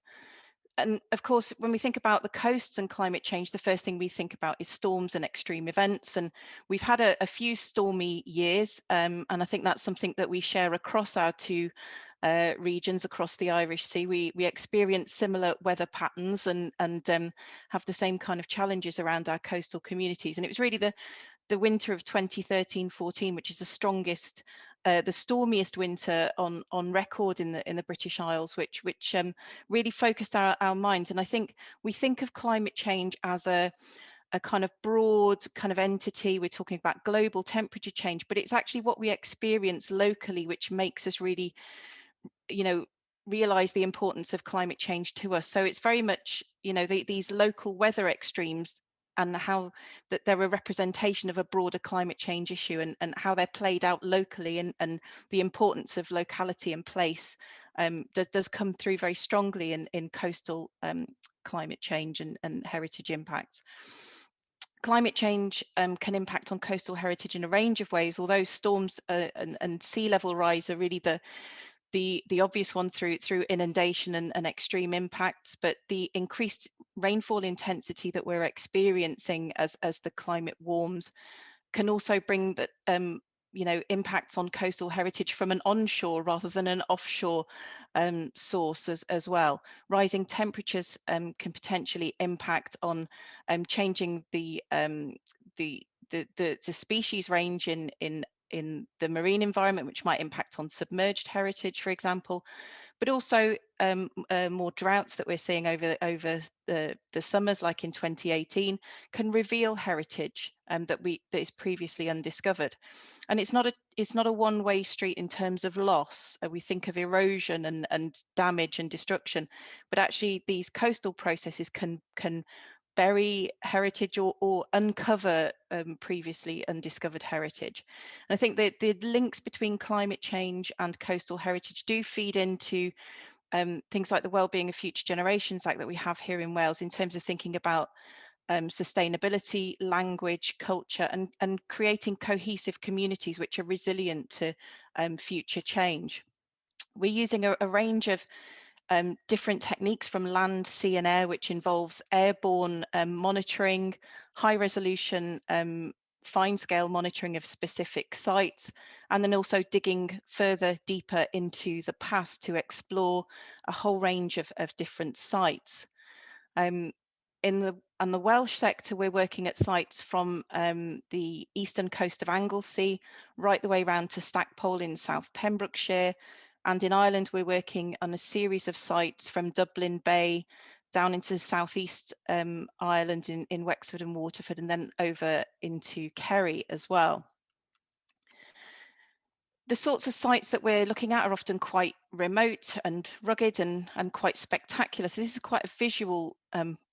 [SPEAKER 6] And of course, when we think about the coasts and climate change, the first thing we think about is storms and extreme events. And we've had a few stormy years, and I think that's something that we share across our two regions across the Irish Sea. We experience similar weather patterns and have the same kind of challenges around our coastal communities. And it was really the winter of 2013-14, which is the strongest, the stormiest winter on record in the British Isles, which really focused our minds. And I think we think of climate change as a kind of broad kind of entity. We're talking about global temperature change, but it's actually what we experience locally, which makes us really, realize the importance of climate change to us. So it's very much, these local weather extremes and how that they're a representation of a broader climate change issue, and how they're played out locally, and the importance of locality and place does come through very strongly in coastal climate change and heritage impacts. Climate change can impact on coastal heritage in a range of ways, although storms and sea level rise are really the obvious one through inundation and extreme impacts, but the increased rainfall intensity that we're experiencing as the climate warms can also bring that impacts on coastal heritage from an onshore rather than an offshore source as well. Rising temperatures can potentially impact on changing the species range in the marine environment, which might impact on submerged heritage, for example, but also more droughts that we're seeing over the summers, like in 2018, can reveal heritage that is previously undiscovered. And it's not a one-way street in terms of loss. We think of erosion and damage and destruction, but actually these coastal processes can bury heritage or uncover previously undiscovered heritage. And I think that the links between climate change and coastal heritage do feed into things like the Wellbeing of Future Generations Act that we have here in Wales, in terms of thinking about sustainability, language, culture, and creating cohesive communities which are resilient to future change. We're using a range of different techniques from land, sea and air, which involves airborne monitoring, high resolution fine scale monitoring of specific sites, and then also digging further deeper into the past to explore a whole range of different sites. In the Welsh sector, we're working at sites from the eastern coast of Anglesey right the way around to Stackpole in South Pembrokeshire. And in Ireland, we're working on a series of sites from Dublin Bay down into southeast Ireland in Wexford and Waterford, and then over into Kerry as well. The sorts of sites that we're looking at are often quite remote and rugged and quite spectacular. So this is quite a visual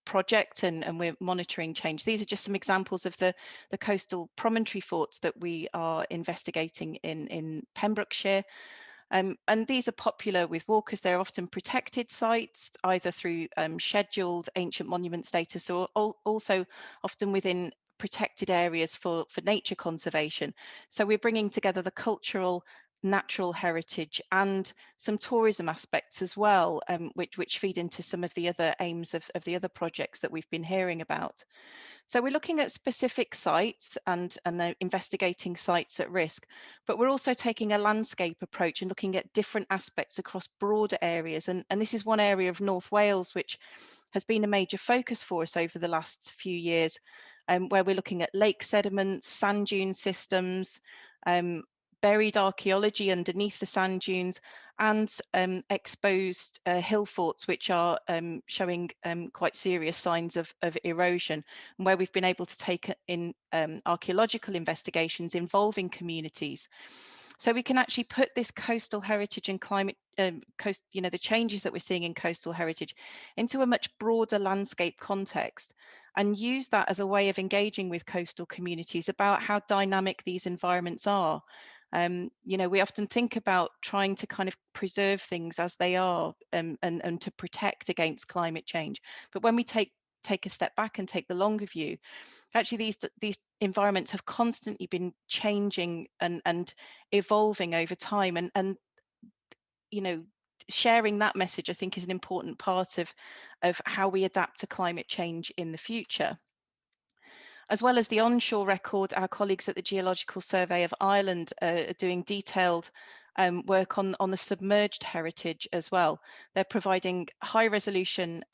[SPEAKER 6] project, and we're monitoring change. These are just some examples of the coastal promontory forts that we are investigating in Pembrokeshire. And these are popular with walkers. They're often protected sites, either through scheduled ancient monument status, or also often within protected areas for nature conservation. So we're bringing together the cultural, natural heritage and some tourism aspects as well, which feed into some of the other aims of the other projects that we've been hearing about. So we're looking at specific sites and investigating sites at risk, but we're also taking a landscape approach and looking at different aspects across broader areas. And this is one area of North Wales which has been a major focus for us over the last few years, where we're looking at lake sediments, sand dune systems, buried archaeology underneath the sand dunes, and exposed hill forts, which are showing quite serious signs of erosion, and where we've been able to take in archaeological investigations involving communities. So we can actually put this coastal heritage and climate, the changes that we're seeing in coastal heritage into a much broader landscape context, and use that as a way of engaging with coastal communities about how dynamic these environments are. We often think about trying to kind of preserve things as they are and to protect against climate change. But when we take a step back and take the longer view, actually these environments have constantly been changing and evolving over time, and sharing that message, I think, is an important part of how we adapt to climate change in the future. As well as the onshore record, our colleagues at the Geological Survey of Ireland are doing detailed work on the submerged heritage as well. They're providing high resolution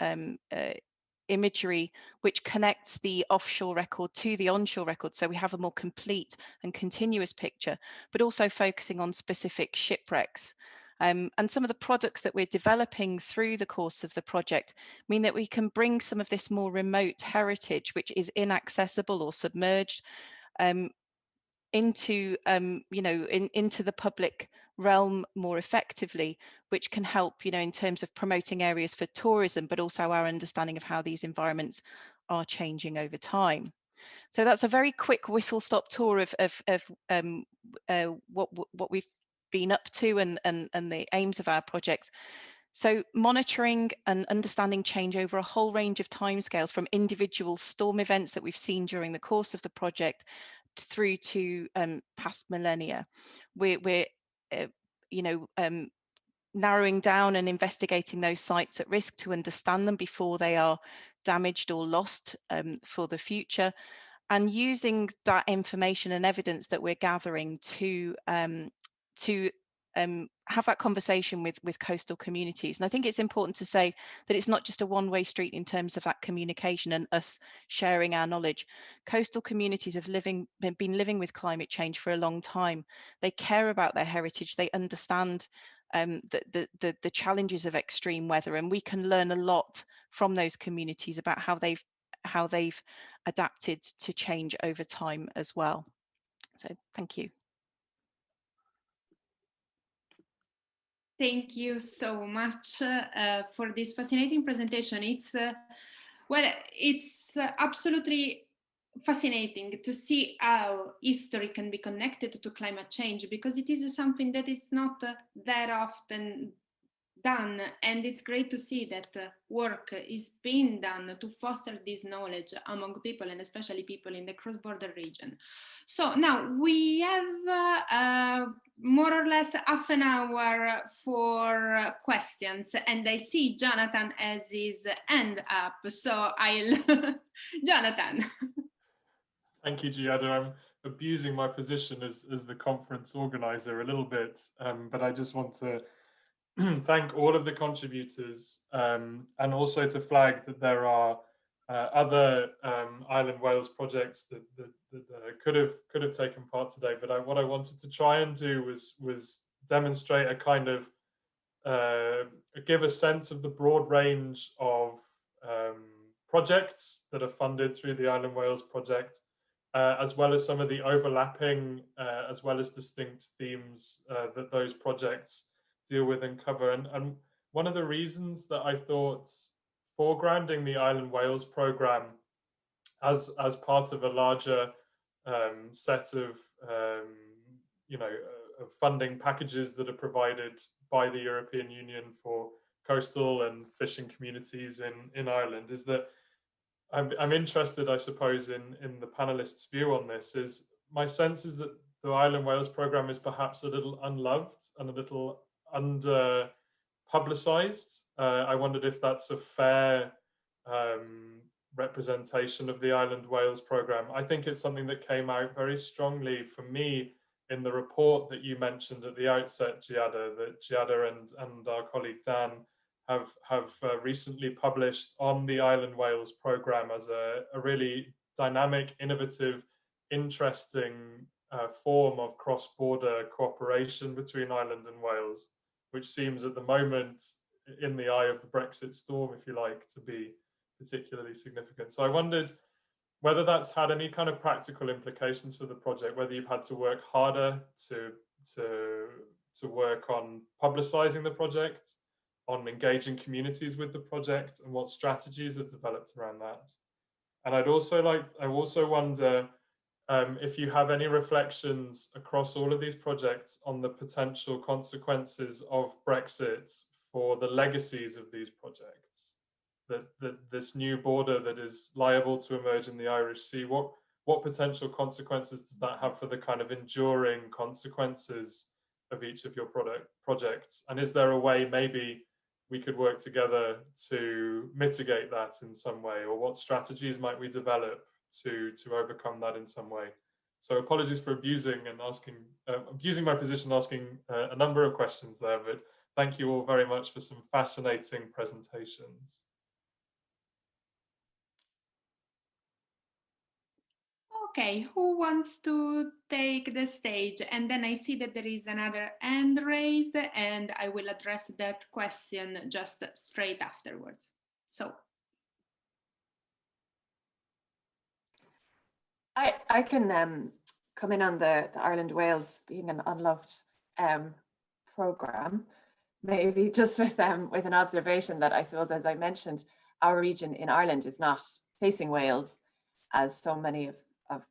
[SPEAKER 6] imagery which connects the offshore record to the onshore record, so we have a more complete and continuous picture, but also focusing on specific shipwrecks. And some of the products that we're developing through the course of the project mean that we can bring some of this more remote heritage, which is inaccessible or submerged, into into the public realm more effectively, which can help in terms of promoting areas for tourism, but also our understanding of how these environments are changing over time. So that's a very quick whistle-stop tour of what we've been up to and the aims of our projects. So monitoring and understanding change over a whole range of timescales, from individual storm events that we've seen during the course of the project through to past millennia. We're narrowing down and investigating those sites at risk to understand them before they are damaged or lost for the future, and using that information and evidence that we're gathering to have that conversation with coastal communities. And I think it's important to say that it's not just a one-way street in terms of that communication and us sharing our knowledge. Coastal communities have been living with climate change for a long time. They care about their heritage. They understand the challenges of extreme weather, and we can learn a lot from those communities about how they've adapted to change over time as well. So thank you.
[SPEAKER 1] Thank you so much for this fascinating presentation. It's absolutely fascinating to see how history can be connected to climate change, because it is something that is not that often done, and it's great to see that work is being done to foster this knowledge among people, and especially people in the cross-border region. So now we have more or less half an hour for questions, and I see Jonathan has his hand up, so I'll Jonathan.
[SPEAKER 7] Thank you, Giada. I'm abusing my position as the conference organizer a little bit, but I just want to thank all of the contributors, and also to flag that there are other Island Wales projects that could have taken part today. But what I wanted to try and do was demonstrate a kind of give a sense of the broad range of projects that are funded through the Island Wales project, as well as some of the overlapping as well as distinct themes that those projects deal with and cover. And one of the reasons that I thought foregrounding the Island Wales programme as part of a larger set of of funding packages that are provided by the European Union for coastal and fishing communities in Ireland is that I'm interested, I suppose, in the panelists' view on this. Is my sense is that the Island Wales programme is perhaps a little unloved and a little under publicised. I wondered if that's a fair representation of the Island Wales programme. I think it's something that came out very strongly for me in the report that you mentioned at the outset, Giada, that Giada and our colleague Dan have recently published on the Island Wales programme as a really dynamic, innovative, interesting form of cross-border cooperation between Ireland and Wales, which seems at the moment, in the eye of the Brexit storm, if you like, to be particularly significant. So I wondered whether that's had any kind of practical implications for the project, whether you've had to work harder to work on publicising the project, on engaging communities with the project, and what strategies have developed around that. And I also wonder if you have any reflections across all of these projects on the potential consequences of Brexit for the legacies of these projects. That this new border that is liable to emerge in the Irish Sea, what potential consequences does that have for the kind of enduring consequences of each of your projects? And is there a way maybe we could work together to mitigate that in some way, or what strategies might we develop to overcome that in some way? So apologies for abusing my position, asking a number of questions there, but thank you all very much for some fascinating presentations.
[SPEAKER 1] Okay, who wants to take the stage? And then I see that there is another hand raised, and I will address that question just straight afterwards. So.
[SPEAKER 4] I can come in on the Ireland Wales being an unloved programme, maybe just with an observation that I suppose, as I mentioned, our region in Ireland is not facing Wales as so many of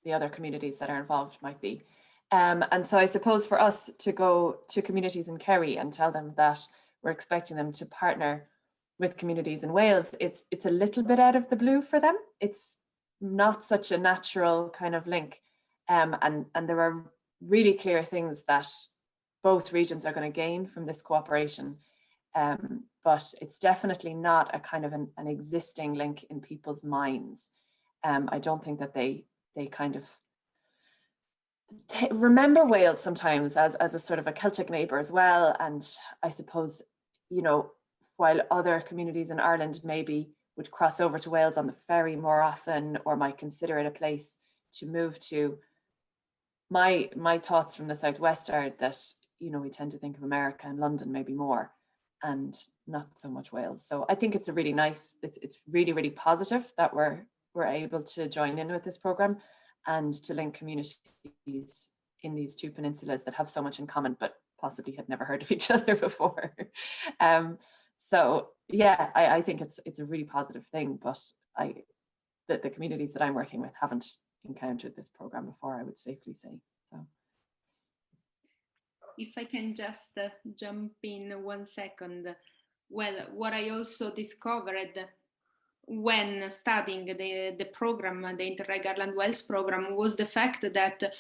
[SPEAKER 4] the other communities that are involved might be. And so I suppose for us to go to communities in Kerry and tell them that we're expecting them to partner with communities in Wales, it's a little bit out of the blue for them. It's not such a natural kind of link. And there are really clear things that both regions are going to gain from this cooperation. But it's definitely not a kind of an existing link in people's minds. I don't think that they kind of remember Wales sometimes as a sort of a Celtic neighbour as well. And I suppose, while other communities in Ireland maybe would cross over to Wales on the ferry more often, or might consider it a place to move to, my thoughts from the Southwest are that, we tend to think of America and London maybe more, and not so much Wales. So I think it's a really nice, it's really, really positive that we're able to join in with this programme and to link communities in these two peninsulas that have so much in common, but possibly had never heard of each other before. So yeah, I think it's a really positive thing, but the communities that I'm working with haven't encountered this programme before, I would safely say. So.
[SPEAKER 1] if I can just jump in 1 second. Well, what I also discovered when studying the program, the Interreg Ireland Wales program, was the fact that,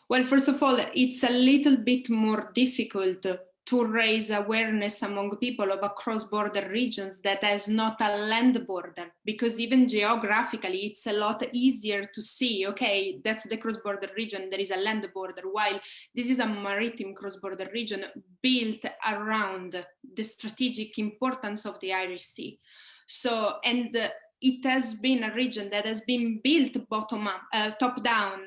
[SPEAKER 1] well, first of all, it's a little bit more difficult to raise awareness among people of a cross-border regions that has not a land border, because even geographically, it's a lot easier to see, okay, that's the cross-border region, there is a land border, while this is a maritime cross-border region built around the strategic importance of the Irish Sea. So, and it has been a region that has been built top down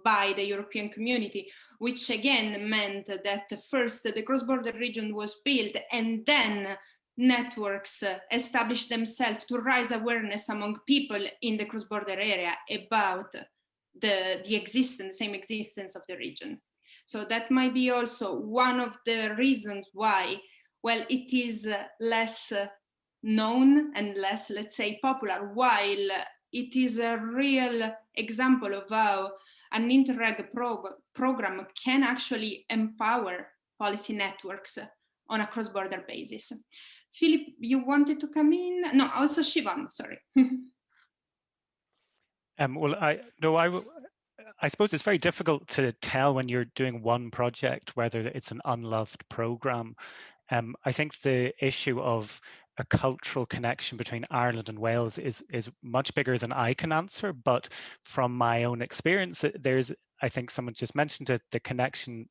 [SPEAKER 1] by the European community, which again meant that first the cross-border region was built and then networks established themselves to raise awareness among people in the cross-border area about the same existence of the region. So that might be also one of the reasons why, well, it is less known and less, let's say, popular, while it is a real example of how an Interreg program can actually empower policy networks on a cross-border basis. Philip, you wanted to come in? No, also Siobhan, sorry.
[SPEAKER 3] Well, I suppose it's very difficult to tell when you're doing one project whether it's an unloved program. I think the issue of a cultural connection between Ireland and Wales is much bigger than I can answer, but from my own experience, there's, I think someone just mentioned it, the connection,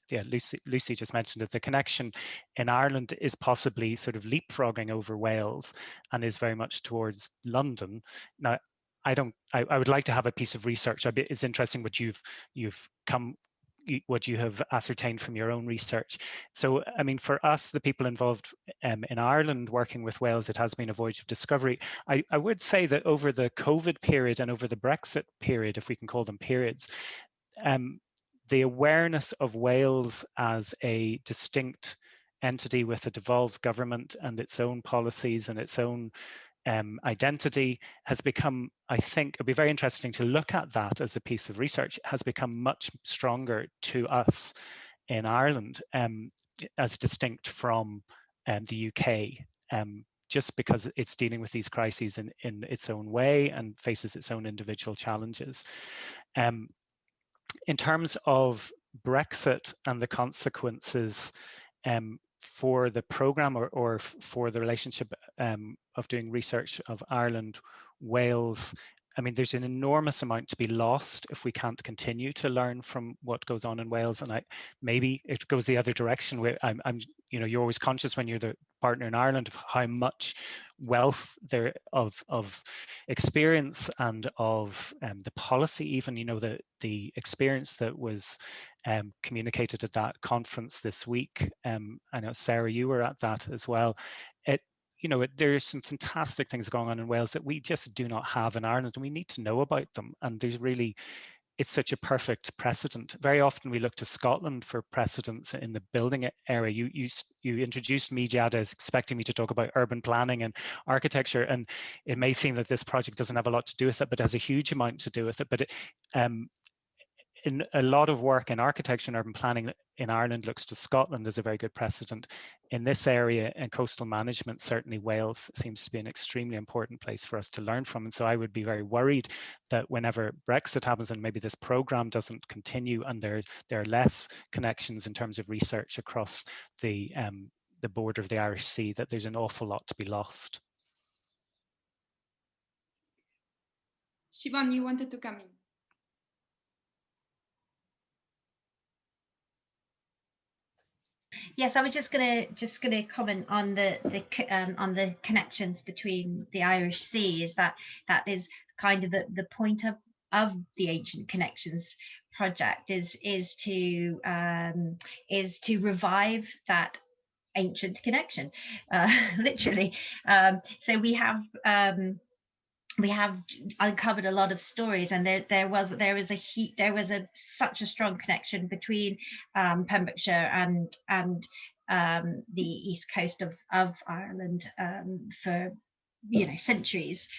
[SPEAKER 3] yeah, Lucy just mentioned it, the connection in Ireland is possibly sort of leapfrogging over Wales and is very much towards London. Now, I would like to have a piece of research. It's interesting what what you have ascertained from your own research. So, I mean, for us, the people involved in Ireland working with Wales, it has been a voyage of discovery. I would say that over the COVID period and over the Brexit period, if we can call them periods, the awareness of Wales as a distinct entity with a devolved government and its own policies and its own identity has become, I think, it'd be very interesting to look at that as a piece of research, has become much stronger to us in Ireland as distinct from the UK, just because it's dealing with these crises in its own way and faces its own individual challenges. In terms of Brexit and the consequences for the program or for the relationship of doing research of Ireland, Wales, I mean, there's an enormous amount to be lost if we can't continue to learn from what goes on in Wales. And maybe it goes the other direction where you know, you're always conscious when you're the partner in Ireland of how much wealth there of experience and of the policy, even, you know, the experience that was communicated at that conference this week. I know, Sarah, you were at that as well. You know, there's some fantastic things going on in Wales that we just do not have in Ireland, and we need to know about them. And there's really, it's such a perfect precedent. Very often we look to Scotland for precedents in the building area. You introduced me, Giada, as expecting me to talk about urban planning and architecture, and it may seem that this project doesn't have a lot to do with it, but it has a huge amount to do with it. But in a lot of work in architecture and urban planning in Ireland looks to Scotland as a very good precedent. In this area and coastal management, certainly Wales seems to be an extremely important place for us to learn from. And so I would be very worried that whenever Brexit happens and maybe this program doesn't continue and there are less connections in terms of research across the border of the Irish Sea, that there's an awful lot to be lost.
[SPEAKER 1] Siobhan, you wanted to come in.
[SPEAKER 5] Yes, I was just gonna comment on the connections between the Irish Sea. Is that is kind of the point of the Ancient Connections project is to revive that ancient connection, literally. So we have uncovered a lot of stories, and there was such a strong connection between Pembrokeshire and the east coast of Ireland for, you know, centuries.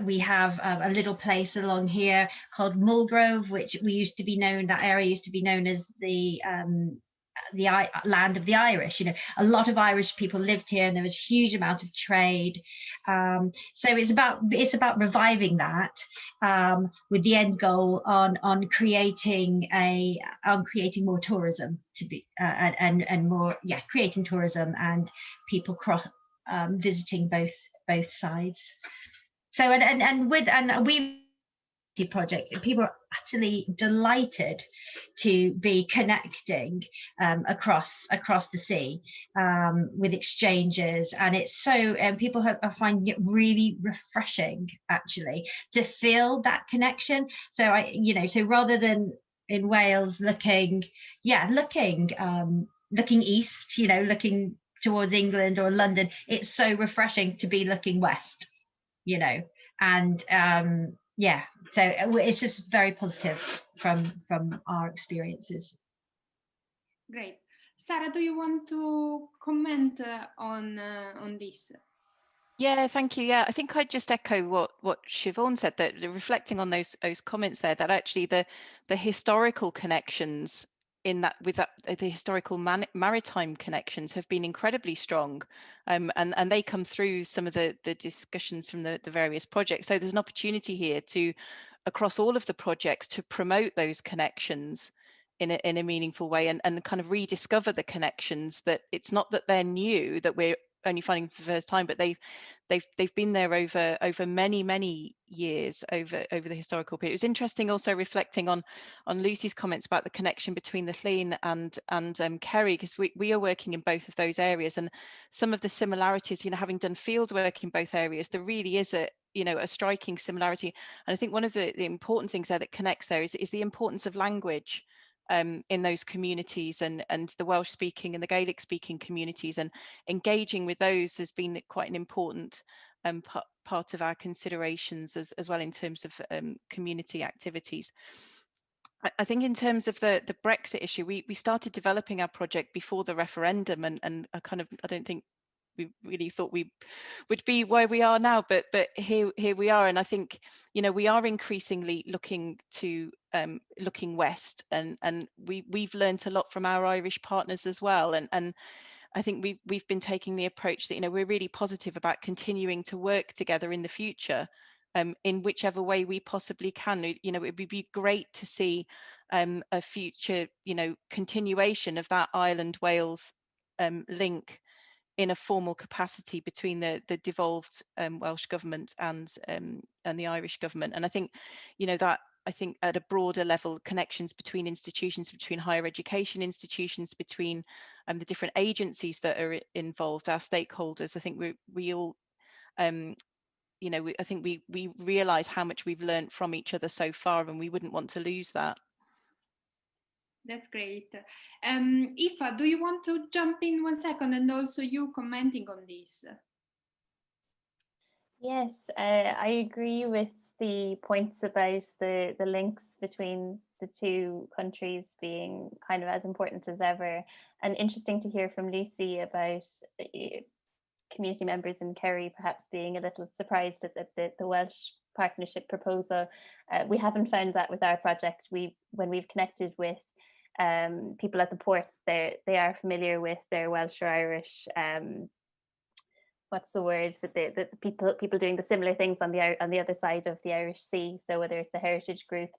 [SPEAKER 5] We have a little place along here called Mulgrove, which that area used to be known as the land of the Irish. You know, a lot of Irish people lived here, and there was a huge amount of trade. So it's about reviving that, with the end goal on creating more tourism to be and more creating tourism and people visiting both sides. So and we project, people are utterly delighted to be connecting across the sea with exchanges, and it's so, and people are finding it really refreshing actually to feel that connection. So so rather than in Wales looking east, looking towards England or London, it's so refreshing to be looking west, and so it's just very positive from our experiences.
[SPEAKER 1] Great. Sarah, do you want to comment on this?
[SPEAKER 6] Yeah, thank you. Yeah, I think I'd just echo what Siobhan said, that reflecting on those comments there, that actually the historical connections the historical maritime connections have been incredibly strong, and they come through some of the discussions from the various projects. So there's an opportunity here to, across all of the projects, to promote those connections in a meaningful way, and kind of rediscover the connections, that it's not that they're new, that we're only finding for the first time, but they've been there over many years over the historical period. It was interesting also reflecting on Lucy's comments about the connection between the Llyn and Kerry, because we are working in both of those areas, and some of the similarities, having done field work in both areas, there really is a striking similarity. And I think one of the important things there that connects there is the importance of language in those communities, and the Welsh speaking and the Gaelic speaking communities, and engaging with those has been quite an important part of our considerations as well in terms of community activities. I think in terms of the Brexit issue, we started developing our project before the referendum, and I don't think we really thought we would be where we are now, but here we are. And I think we are increasingly looking west, and we've learned a lot from our Irish partners as well, and I think we've been taking the approach that we're really positive about continuing to work together in the future, in whichever way we possibly can. It would be great to see a future continuation of that Ireland-Wales link in a formal capacity between the devolved Welsh government and the Irish government. And I think at a broader level, connections between institutions, between higher education institutions, between the different agencies that are involved, our stakeholders. I think we all I think we realise how much we've learned from each other so far, and we wouldn't want to lose that.
[SPEAKER 1] That's great. Aoife, do you want to jump in 1 second, and also you commenting on this?
[SPEAKER 2] Yes, I agree with the points about the links between the two countries being kind of as important as ever, and interesting to hear from Lucy about community members in Kerry perhaps being a little surprised at the Welsh partnership proposal. We haven't found that with our project. When we've connected with people at the ports, they are familiar with their Welsh or Irish what's the word, but the people doing the similar things on the other side of the Irish Sea. So whether it's a heritage group,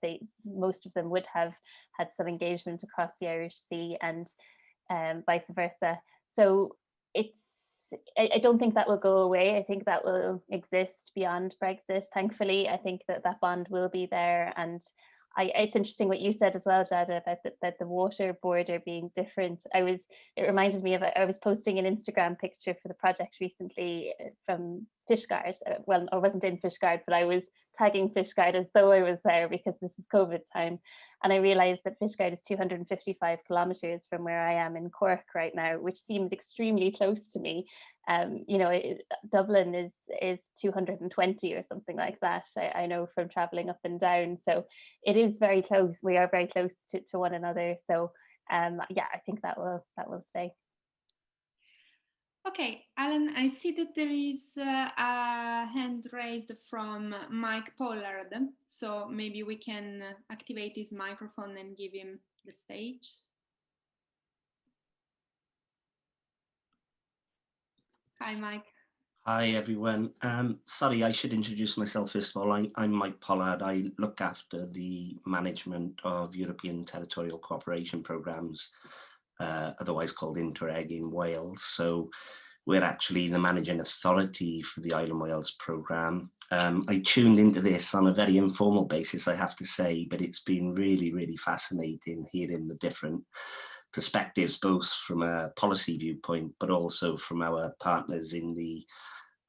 [SPEAKER 2] most of them would have had some engagement across the Irish Sea, and vice versa. So I don't think that will go away. I think that will exist beyond Brexit. Thankfully, I think that bond will be there. And it's interesting what you said as well, Giada, about the water border being different. It reminded me of, I was posting an Instagram picture for the project recently from Fishguard. Well, I wasn't in Fishguard, but I was tagging Fishguard as though I was there because this is COVID time. And I realized that Fishguard is 255 kilometers from where I am in Cork right now, which seems extremely close to me. Dublin is 220 or something like that. I know from traveling up and down. So it is very close. We are very close to one another. So yeah, I think that will stay.
[SPEAKER 1] Okay, Alan, I see that there is a hand raised from Mike Pollard. So maybe we can activate his microphone and give him the stage. Hi, Mike.
[SPEAKER 8] Hi, everyone. Sorry, I should introduce myself first of all. I'm Mike Pollard. I look after the management of European territorial cooperation programmes, otherwise called Interreg in Wales. So we're actually the managing authority for the Isle of Wales programme. I tuned into this on a very informal basis, I have to say, but it's been really, really fascinating hearing the different perspectives, both from a policy viewpoint, but also from our partners in the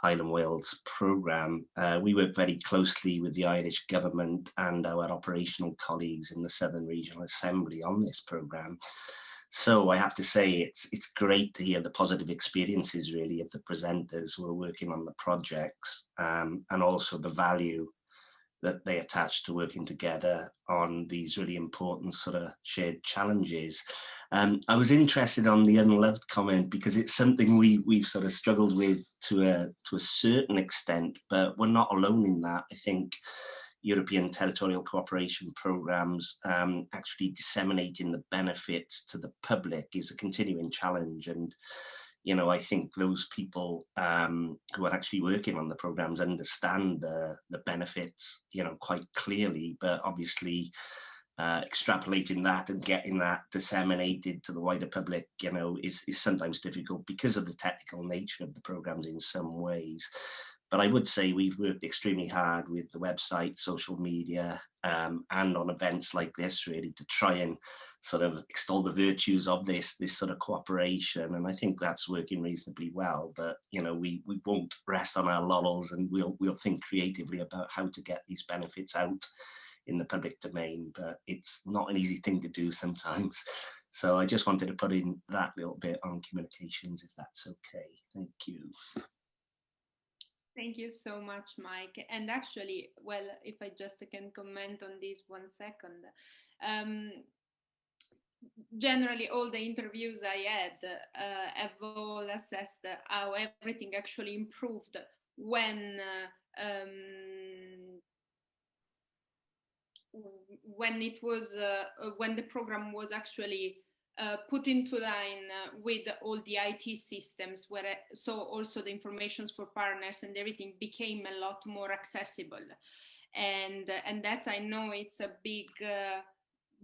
[SPEAKER 8] Isle of Wales programme. We work very closely with the Irish government and our operational colleagues in the Southern Regional Assembly on this programme. So I have to say it's great to hear the positive experiences really of the presenters who are working on the projects, and also the value that they attach to working together on these really important sort of shared challenges. I was interested on the unloved comment because it's something we've sort of struggled with to a certain extent, but we're not alone in that. I think European territorial cooperation programs actually disseminating the benefits to the public is a continuing challenge. And you know, I think those people who are actually working on the programs understand the benefits, you know, quite clearly, but obviously extrapolating that and getting that disseminated to the wider public, you know, is sometimes difficult because of the technical nature of the programs in some ways. But I would say we've worked extremely hard with the website, social media, and on events like this, really, to try and sort of extol the virtues of this sort of cooperation. And I think that's working reasonably well. But you know, we won't rest on our laurels, and we'll think creatively about how to get these benefits out in the public domain. But it's not an easy thing to do sometimes. So I just wanted to put in that little bit on communications, if that's okay. Thank you.
[SPEAKER 1] Thank you so much, Mike. And actually, well, if I just can comment on this 1 second. Generally, all the interviews I had have all assessed how everything actually improved when the program was actually put into line with all the IT systems, so also the informations for partners and everything became a lot more accessible. And that's, I know it's a big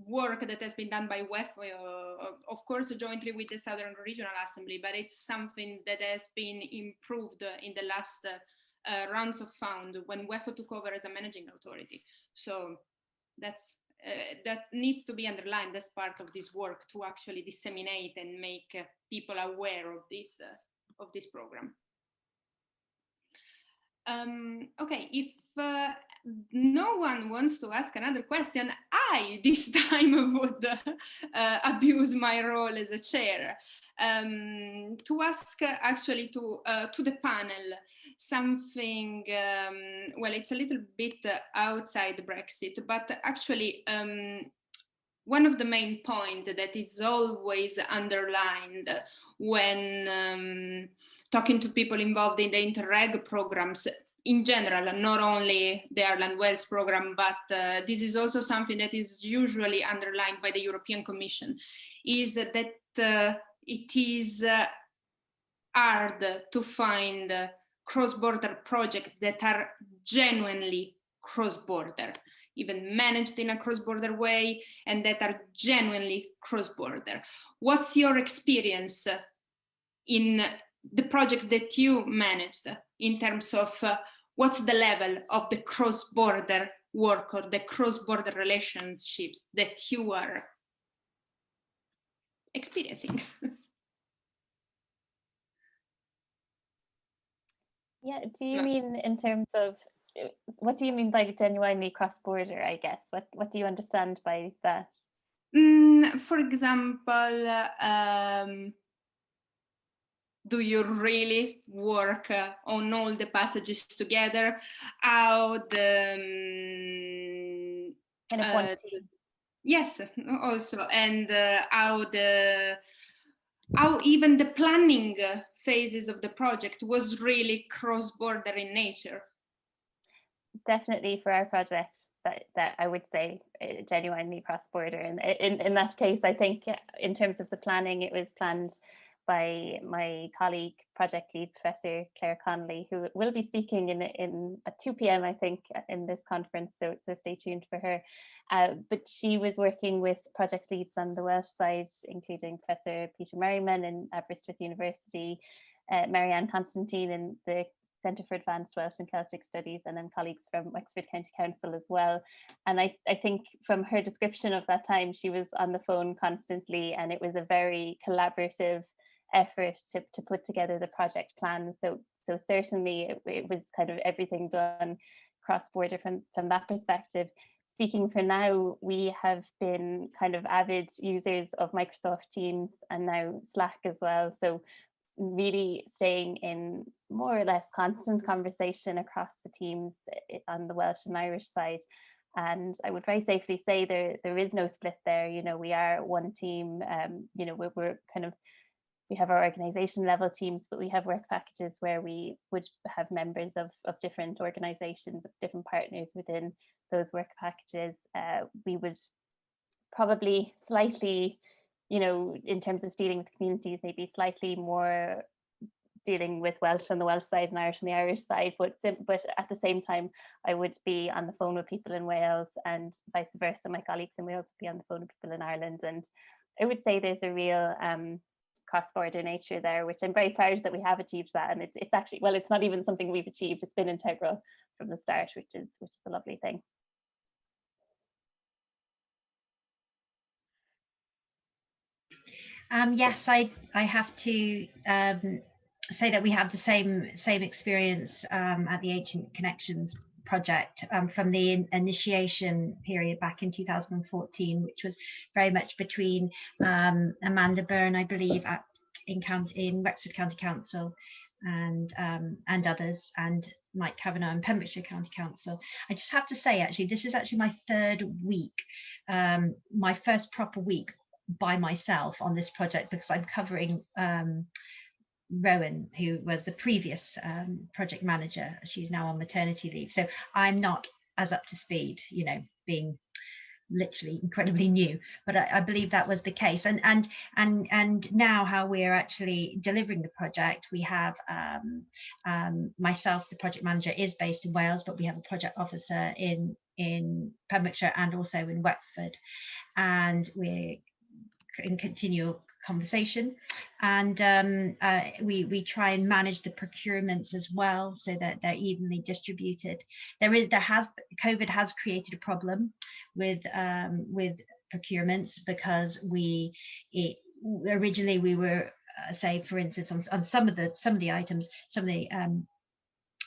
[SPEAKER 1] work that has been done by WEFO, of course, jointly with the Southern Regional Assembly, but it's something that has been improved in the last rounds of fund when WEFO took over as a managing authority. So that needs to be underlined as part of this work to actually disseminate and make people aware of this program. Okay, if no one wants to ask another question, I this time would abuse my role as a chair to ask actually to the panel something, well, it's a little bit outside Brexit, but actually one of the main points that is always underlined when talking to people involved in the Interreg programs in general, not only the Ireland Wales program, but this is also something that is usually underlined by the European Commission, is that it is hard to find cross-border projects that are genuinely cross-border, even managed in a cross-border way, and that are genuinely cross-border. What's your experience in the project that you managed in terms of what's the level of the cross-border work or the cross-border relationships that you are experiencing?
[SPEAKER 2] Yeah, do you mean in terms of, what do you mean by genuinely cross-border, I guess? What do you understand by that?
[SPEAKER 1] For example, do you really work on all the passages together? How the
[SPEAKER 2] kind of one team.
[SPEAKER 1] Yes, also, and how even the planning phases of the project was really cross-border in nature.
[SPEAKER 2] Definitely for our project, that I would say genuinely cross-border. And in that case, I think in terms of the planning, it was planned by my colleague, project lead, Professor Claire Connolly, who will be speaking in at 2 p.m, I think, in this conference, so stay tuned for her. But she was working with project leads on the Welsh side, including Professor Peter Merriman in Aberystwyth University, Marianne Constantine in the Centre for Advanced Welsh and Celtic Studies, and then colleagues from Wexford County Council as well. And I think from her description of that time, she was on the phone constantly, and it was a very collaborative effort to put together the project plan. So certainly it was kind of everything done cross-border from that perspective. Speaking for now, we have been kind of avid users of Microsoft Teams and now Slack as well. So really staying in more or less constant conversation across the teams on the Welsh and Irish side. And I would very safely say there is no split there. You know, we are one team. You know, we're kind of, we have our organization level teams, but we have work packages where we would have members of different organizations, different partners within those work packages. We would probably slightly, you know, in terms of dealing with communities, maybe slightly more dealing with Welsh on the Welsh side and Irish on the Irish side, but at the same time, I would be on the phone with people in Wales and vice versa. My colleagues in Wales would be on the phone with people in Ireland. And I would say there's a real cross-border nature there, which I'm very proud that we have achieved that. And it's actually, well, it's not even something we've achieved. It's been integral from the start, which is a lovely thing.
[SPEAKER 5] Yes, I have to say that we have the same experience at the Ancient Connections project from the initiation period back in 2014, which was very much between Amanda Byrne, I believe, in Wexford County Council, and others, and Mike Kavanagh in Pembrokeshire County Council. I just have to say, actually, this is actually my third week, my first proper week by myself on this project, because I'm covering Rowan, who was the previous project manager. She's now on maternity leave, so I'm not as up to speed, you know, being literally incredibly new, but I believe that was the case. And now how we're actually delivering the project, we have myself, the project manager, is based in Wales, but we have a project officer in Pembrokeshire and also in Wexford, and we're in continual conversation, and we try and manage the procurements as well so that they're evenly distributed. COVID has created a problem with procurements, because originally we were say, for instance, on some of the items, some of the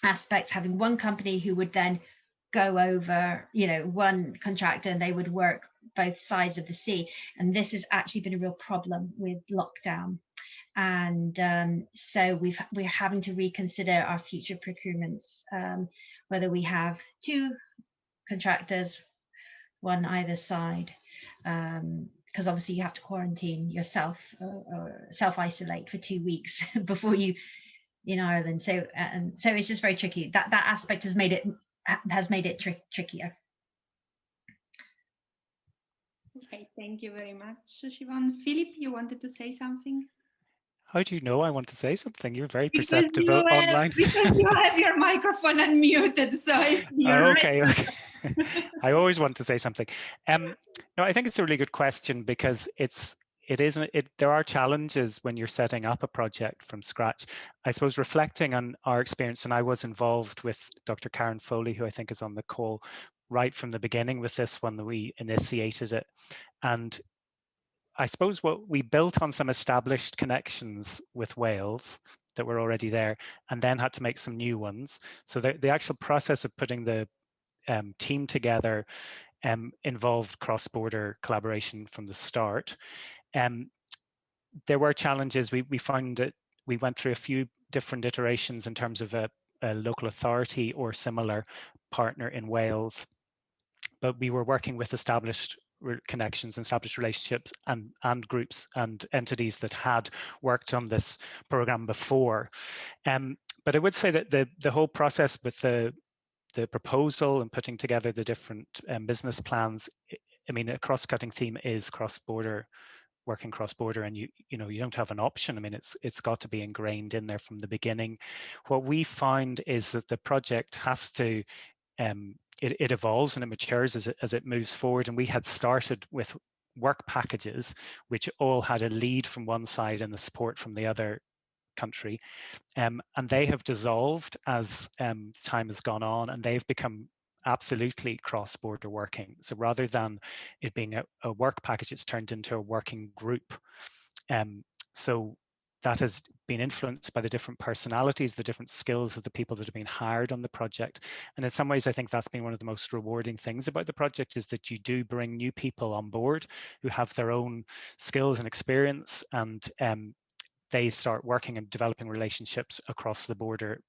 [SPEAKER 5] aspects, having one company who would then go over, you know, one contractor, and they would work both sides of the sea. And this has actually been a real problem with lockdown. And so we're having to reconsider our future procurements, whether we have two contractors, one either side, because obviously you have to quarantine yourself or self-isolate for 2 weeks before you in Ireland. So so it's just very tricky. That aspect has made it trickier.
[SPEAKER 1] Okay, thank you very much, Siobhan. Philip, you wanted to say something?
[SPEAKER 3] How do you know I want to say something? You're very perceptive online.
[SPEAKER 1] Because you have your microphone unmuted, so
[SPEAKER 3] okay. I always want to say something. No, I think it's a really good question, because there are challenges when you're setting up a project from scratch. I suppose reflecting on our experience, and I was involved with Dr. Karen Foley, who I think is on the call, right from the beginning with this one, that we initiated it. And I suppose what we built on some established connections with Wales that were already there, and then had to make some new ones. So the actual process of putting the team together involved cross-border collaboration from the start. There were challenges. We found that we went through a few different iterations in terms of a local authority or similar partner in Wales, but we were working with established connections and established relationships and groups and entities that had worked on this program before. But I would say that the whole process with the proposal and putting together the different business plans, I mean, a cross-cutting theme is cross-border working cross-border, and you don't have an option. I mean, it's got to be ingrained in there from the beginning. What we find is that the project has to it evolves and it matures as it moves forward. And we had started with work packages, which all had a lead from one side and the support from the other country, and they have dissolved as time has gone on, and they've become absolutely cross-border working. So rather than it being a work package, it's turned into a working group. So that has been influenced by the different personalities, the different skills of the people that have been hired on the project. And in some ways, I think that's been one of the most rewarding things about the project, is that you do bring new people on board who have their own skills and experience, and they start working and developing relationships across the border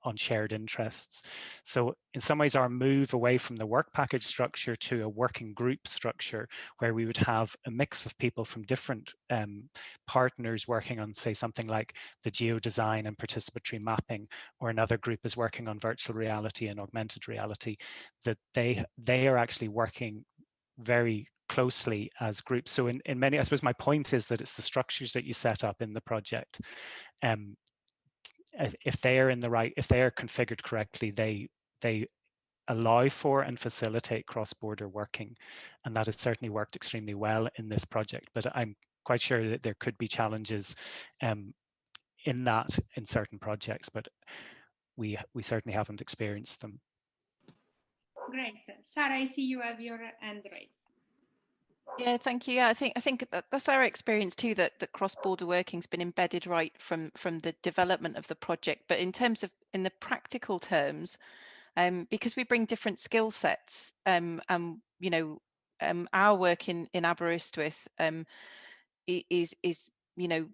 [SPEAKER 3] on shared interests. So in some ways, our move away from the work package structure to a working group structure, where we would have a mix of people from different partners working on, say, something like the geodesign and participatory mapping, or another group is working on virtual reality and augmented reality, that they are actually working very closely as groups. So in many, I suppose my point is that it's the structures that you set up in the project. If they are configured correctly, they allow for and facilitate cross-border working, and that has certainly worked extremely well in this project. But I'm quite sure that there could be challenges in that in certain projects, but we certainly haven't experienced them.
[SPEAKER 1] Great. Sarah, I see you have your hand raised.
[SPEAKER 6] Yeah, thank you. Yeah, I think that's our experience too, that cross-border working's been embedded right from the development of the project. But in terms of, in the practical terms, because we bring different skill sets, our work in Aberystwyth is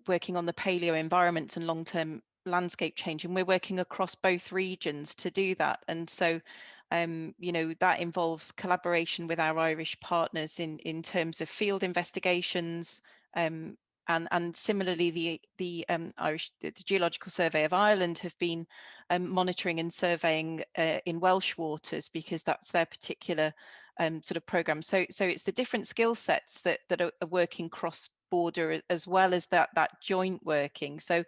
[SPEAKER 6] working on the paleo environments and long-term landscape change, and we're working across both regions to do that. And so that involves collaboration with our Irish partners in terms of field investigations, and similarly the Geological Survey of Ireland have been monitoring and surveying in Welsh waters, because that's their particular sort of program. So it's the different skill sets that are working cross-border, as well as that joint working. So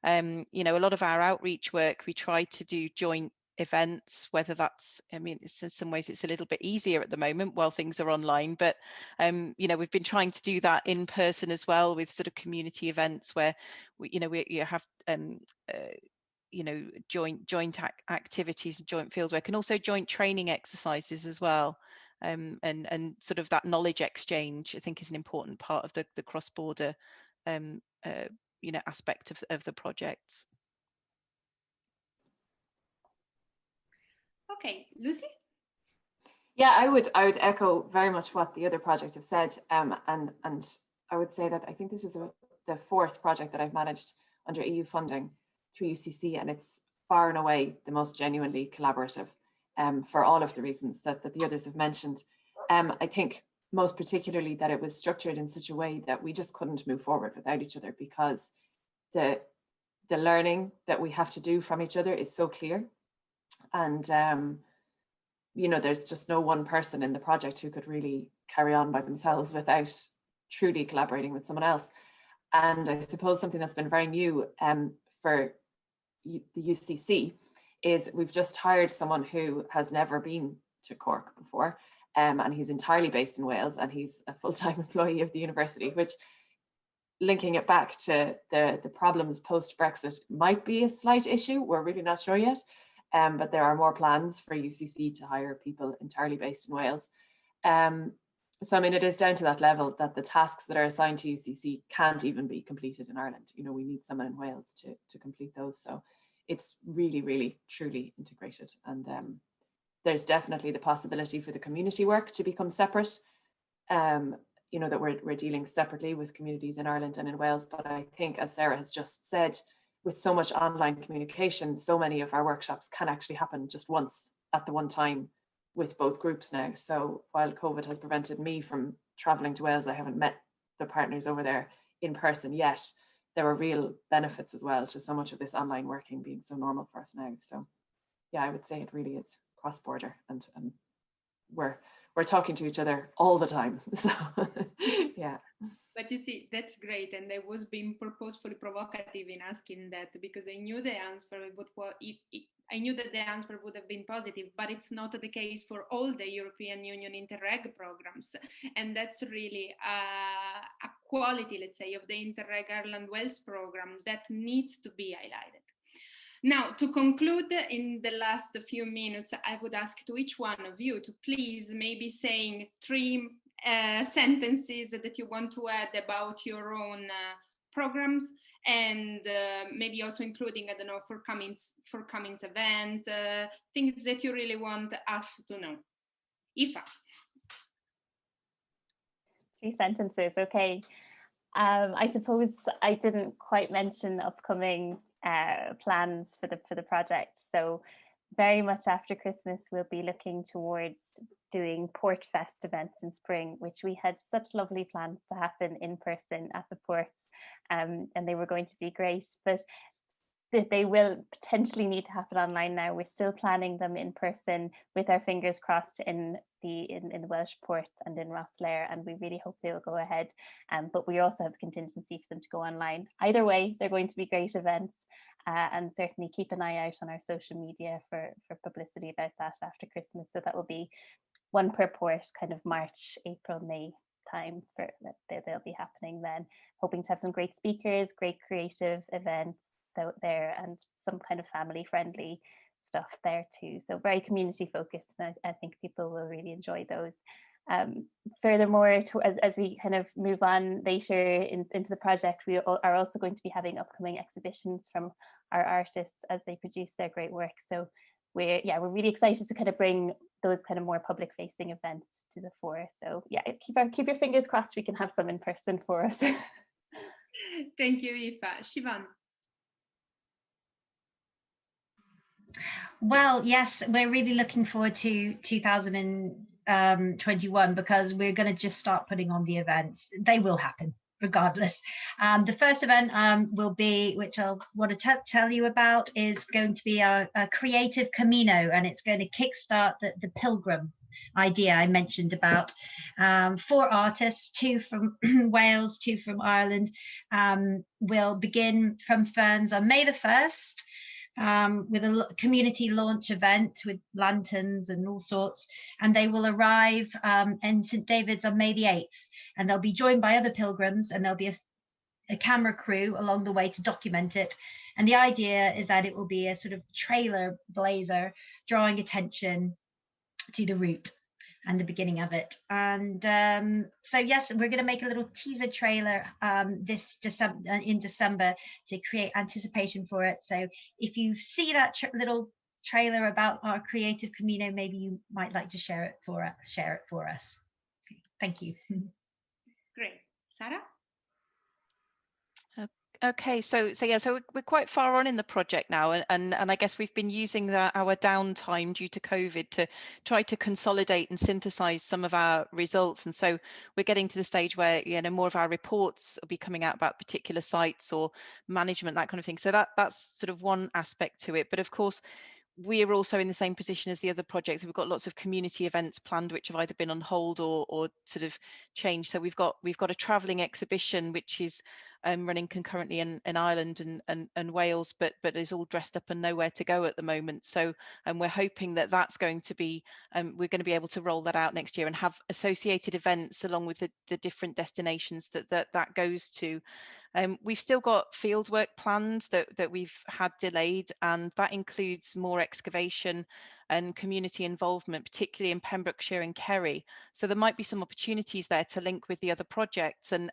[SPEAKER 6] a lot of our outreach work, we try to do joint events, whether that's, I mean, in some ways it's a little bit easier at the moment while things are online, but we've been trying to do that in person as well, with sort of community events where we have joint activities and joint fieldwork, and also joint training exercises as well, and sort of that knowledge exchange, I think, is an important part of the cross-border aspect of the projects.
[SPEAKER 1] Okay, Lucy?
[SPEAKER 4] Yeah, I would echo very much what the other projects have said, and I would say that I think this is the fourth project that I've managed under EU funding through UCC, and it's far and away the most genuinely collaborative, for all of the reasons that the others have mentioned. I think most particularly that it was structured in such a way that we just couldn't move forward without each other, because the learning that we have to do from each other is so clear. And, there's just no one person in the project who could really carry on by themselves without truly collaborating with someone else. And I suppose something that's been very new for the UCC is we've just hired someone who has never been to Cork before, and he's entirely based in Wales, and he's a full-time employee of the university, which, linking it back to the problems post-Brexit, might be a slight issue. We're really not sure yet. But there are more plans for UCC to hire people entirely based in Wales. So, I mean, it is down to that level that the tasks that are assigned to UCC can't even be completed in Ireland. We need someone in Wales to complete those. So it's really, really, truly integrated. And there's definitely the possibility for the community work to become separate, that we're dealing separately with communities in Ireland and in Wales. But I think, as Sarah has just said, with so much online communication, so many of our workshops can actually happen just once at the one time with both groups now. So while COVID has prevented me from traveling to Wales, I haven't met the partners over there in person yet. There are real benefits as well to so much of this online working being so normal for us now. So yeah, I would say it really is cross-border, and we're talking to each other all the time. So yeah.
[SPEAKER 1] But you see, that's great, and I was being purposefully provocative in asking that because I knew the answer I knew that the answer would have been positive, but it's not the case for all the European Union Interreg programs, and that's really a quality, let's say, of the Interreg Ireland Wales program that needs to be highlighted. Now, to conclude, in the last few minutes, I would ask to each one of you to please maybe saying 3 sentences that you want to add about your own programs, and maybe also including, I don't know, for Cummins event, things that you really want us to know. Aoife.
[SPEAKER 2] 3 sentences, okay. I suppose I didn't quite mention upcoming plans for the project. So very much after Christmas, we'll be looking towards doing Port Fest events in spring, which we had such lovely plans to happen in person at the port, and they were going to be great, but they will potentially need to happen online now. We're still planning them in person with our fingers crossed in the Welsh port and in Rosslare, and we really hope they will go ahead. But we also have the contingency for them to go online. Either way, they're going to be great events, and certainly keep an eye out on our social media for publicity about that after Christmas. So that will be one per port, kind of March, April, May time for that they'll be happening then. Hoping to have some great speakers, great creative events out there, and some kind of family friendly stuff there too. So very community focused, and I think people will really enjoy those. Furthermore, as we kind of move on later into the project, we are also going to be having upcoming exhibitions from our artists as they produce their great work. So we're really excited to kind of bring those kind of more public facing events to the fore. So yeah, keep your fingers crossed we can have some in person for us.
[SPEAKER 1] Thank you, Aoife. Siobhan.
[SPEAKER 5] Well, yes, we're really looking forward to 2021 because we're going to just start putting on the events. They will happen regardless. The first event will be, which I'll want to tell you about, is going to be a creative Camino, and it's going to kickstart the pilgrim idea I mentioned about. 4 artists, 2 from Wales, 2 from Ireland, will begin from Ferns on May the 1st. With a community launch event with lanterns and all sorts, and they will arrive in St David's on May the 8th, and they'll be joined by other pilgrims, and there'll be a camera crew along the way to document it. And the idea is that it will be a sort of trailer blazer drawing attention to the route and the beginning of it. And so yes, we're going to make a little teaser trailer in December to create anticipation for it. So if you see that little trailer about our creative Camino, maybe you might like to share it for us. Okay, thank you.
[SPEAKER 1] Great. Sarah?
[SPEAKER 6] Okay, so we're quite far on in the project now, and I guess we've been using our downtime due to COVID to try to consolidate and synthesize some of our results, and so we're getting to the stage where more of our reports will be coming out about particular sites or management, that kind of thing. So that's sort of one aspect to it, but of course we're also in the same position as the other projects. We've got lots of community events planned which have either been on hold or sort of changed. So we've got a travelling exhibition which is running concurrently in Ireland and Wales, but is all dressed up and nowhere to go at the moment. So we're hoping that that's going to be we're going to be able to roll that out next year and have associated events along with the different destinations that goes to. We've still got fieldwork planned that we've had delayed, and that includes more excavation and community involvement, particularly in Pembrokeshire and Kerry. So there might be some opportunities there to link with the other projects and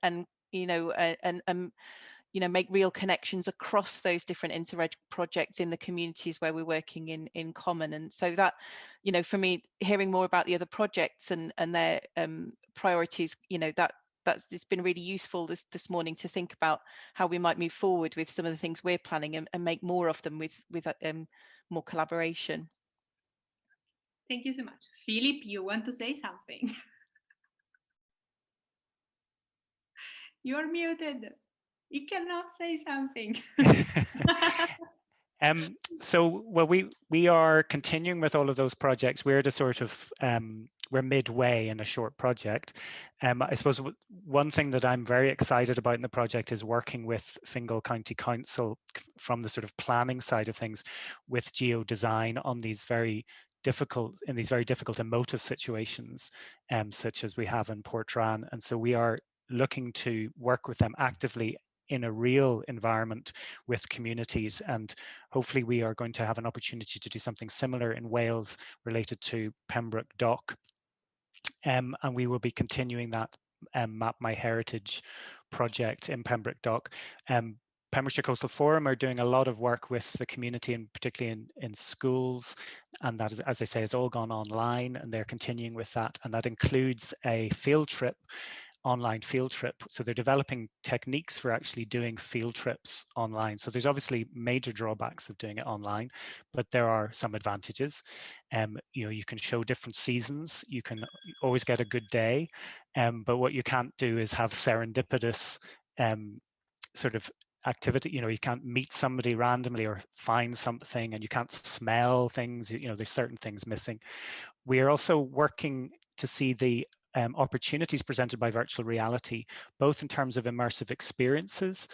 [SPEAKER 6] make real connections across those different Interreg projects in the communities where we're working in common. And so that, for me, hearing more about the other projects and their priorities, it's been really useful this morning to think about how we might move forward with some of the things we're planning and make more of them with more collaboration.
[SPEAKER 1] Thank you so much. Philip, you want to say something? You're muted. You cannot say something.
[SPEAKER 3] So, well, we are continuing with all of those projects. We're the sort of we're midway in a short project. I suppose one thing that I'm very excited about in the project is working with Fingal County Council from the sort of planning side of things, with geodesign on these very difficult emotive situations, such as we have in Portrane. And so we are looking to work with them actively in a real environment with communities, and hopefully we are going to have an opportunity to do something similar in Wales related to Pembroke Dock, and we will be continuing that Map My Heritage project in Pembroke Dock. Pembrokeshire Coastal Forum are doing a lot of work with the community, and particularly in schools, and that is, as I say, has all gone online, and they're continuing with that, and that includes a field trip, online field trip. So they're developing techniques for actually doing field trips online. So there's obviously major drawbacks of doing it online, but there are some advantages. You know, you can show different seasons, you can always get a good day, but what you can't do is have serendipitous sort of activity. You know, you can't meet somebody randomly or find something, and you can't smell things. You know, there's certain things missing. We are also working to see the opportunities presented by virtual reality, both in terms of immersive experiences.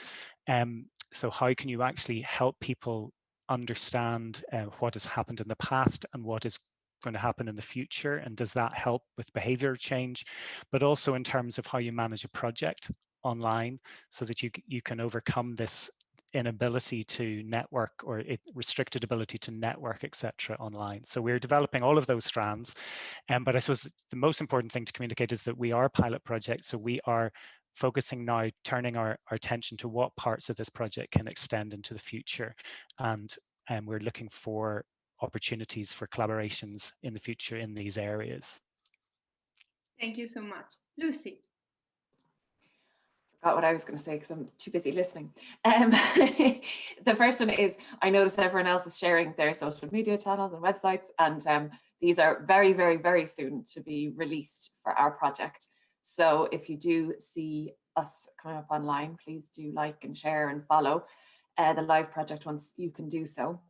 [SPEAKER 3] So how can you actually help people understand what has happened in the past and what is going to happen in the future, and does that help with behavior change? But also in terms of how you manage a project online, so that you can overcome this inability to network, or restricted ability to network, etc. online. So we're developing all of those strands, but I suppose the most important thing to communicate is that we are a pilot project, so we are focusing now, turning our attention to what parts of this project can extend into the future, and we're looking for opportunities for collaborations in the future in these areas.
[SPEAKER 1] Thank you so much. Lucy.
[SPEAKER 4] Forgot what I was going to say because I'm too busy listening. The first one is, I notice everyone else is sharing their social media channels and websites, and these are very, very, very soon to be released for our project. So if you do see us coming up online, please do like and share and follow the live project once you can do so.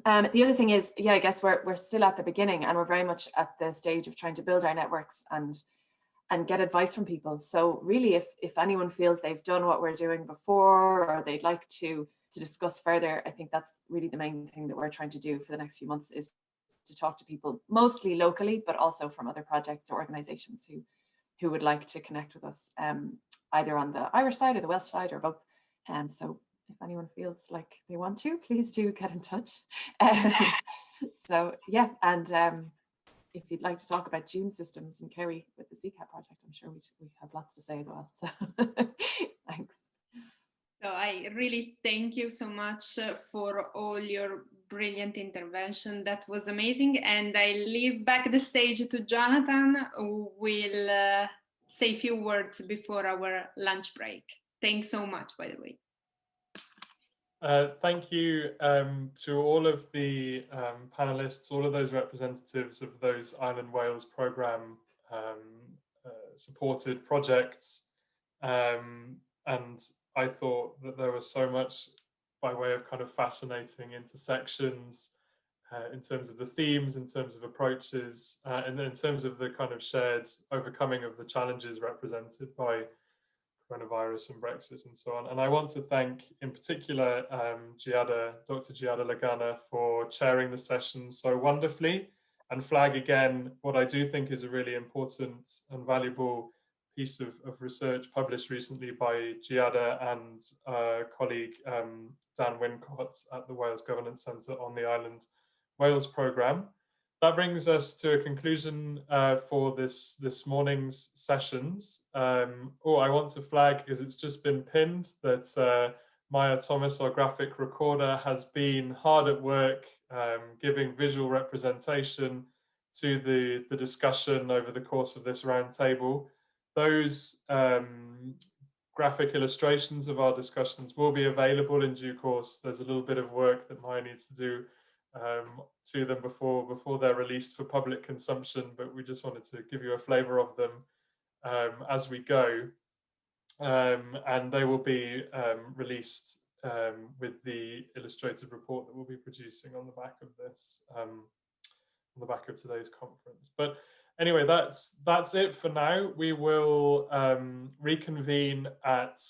[SPEAKER 4] The other thing is, yeah, I guess we're still at the beginning, and we're very much at the stage of trying to build our networks and get advice from people. So really, if anyone feels they've done what we're doing before, or they'd like to discuss further, I think that's really the main thing that we're trying to do for the next few months, is to talk to people, mostly locally, but also from other projects or organizations who would like to connect with us, either on the Irish side or the Welsh side, or both. So if anyone feels like they want to, please do get in touch. So yeah, and if you'd like to talk about dune systems in Kerry with the CCAP project, I'm sure we have lots to say as well. So thanks.
[SPEAKER 1] So I really thank you so much for all your brilliant intervention. That was amazing. And I leave back the stage to Jonathan, who will say a few words before our lunch break. Thanks so much, by the way.
[SPEAKER 7] Thank you to all of the panelists, all of those representatives of those Island Wales programme supported projects. And I thought that there was so much by way of kind of fascinating intersections in terms of the themes, in terms of approaches, and in terms of the kind of shared overcoming of the challenges represented by coronavirus and Brexit and so on. And I want to thank in particular Dr. Giada Lagana for chairing the session so wonderfully, and flag again what I do think is a really important and valuable piece of research published recently by Giada and colleague Dan Wincott at the Wales Governance Centre on the Island Wales programme. That brings us to a conclusion for this morning's sessions. I want to flag, because it's just been pinned, that Maya Thomas, our graphic recorder, has been hard at work giving visual representation to the discussion over the course of this roundtable. Those graphic illustrations of our discussions will be available in due course. There's a little bit of work that Maya needs to do to them before they're released for public consumption, but we just wanted to give you a flavour of them as we go, and they will be released with the illustrated report that we'll be producing on the back of this, on the back of today's conference. But anyway, that's it for now. We will reconvene at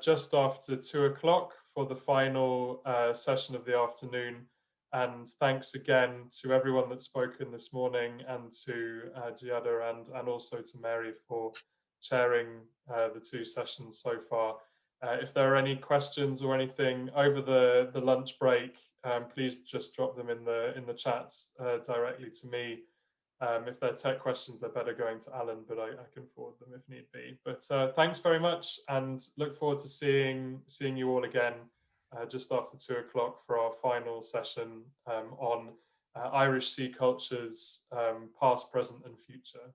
[SPEAKER 7] just after 2 o'clock for the final session of the afternoon. And thanks again to everyone that's spoken this morning, and to Giada and also to Mary for chairing the 2 sessions so far. If there are any questions or anything over the lunch break, please just drop them in the chats directly to me. If they're tech questions, they're better going to Alan, but I can forward them if need be. But thanks very much, and look forward to seeing you all again just after 2 o'clock for our final session on Irish sea cultures, past, present and future.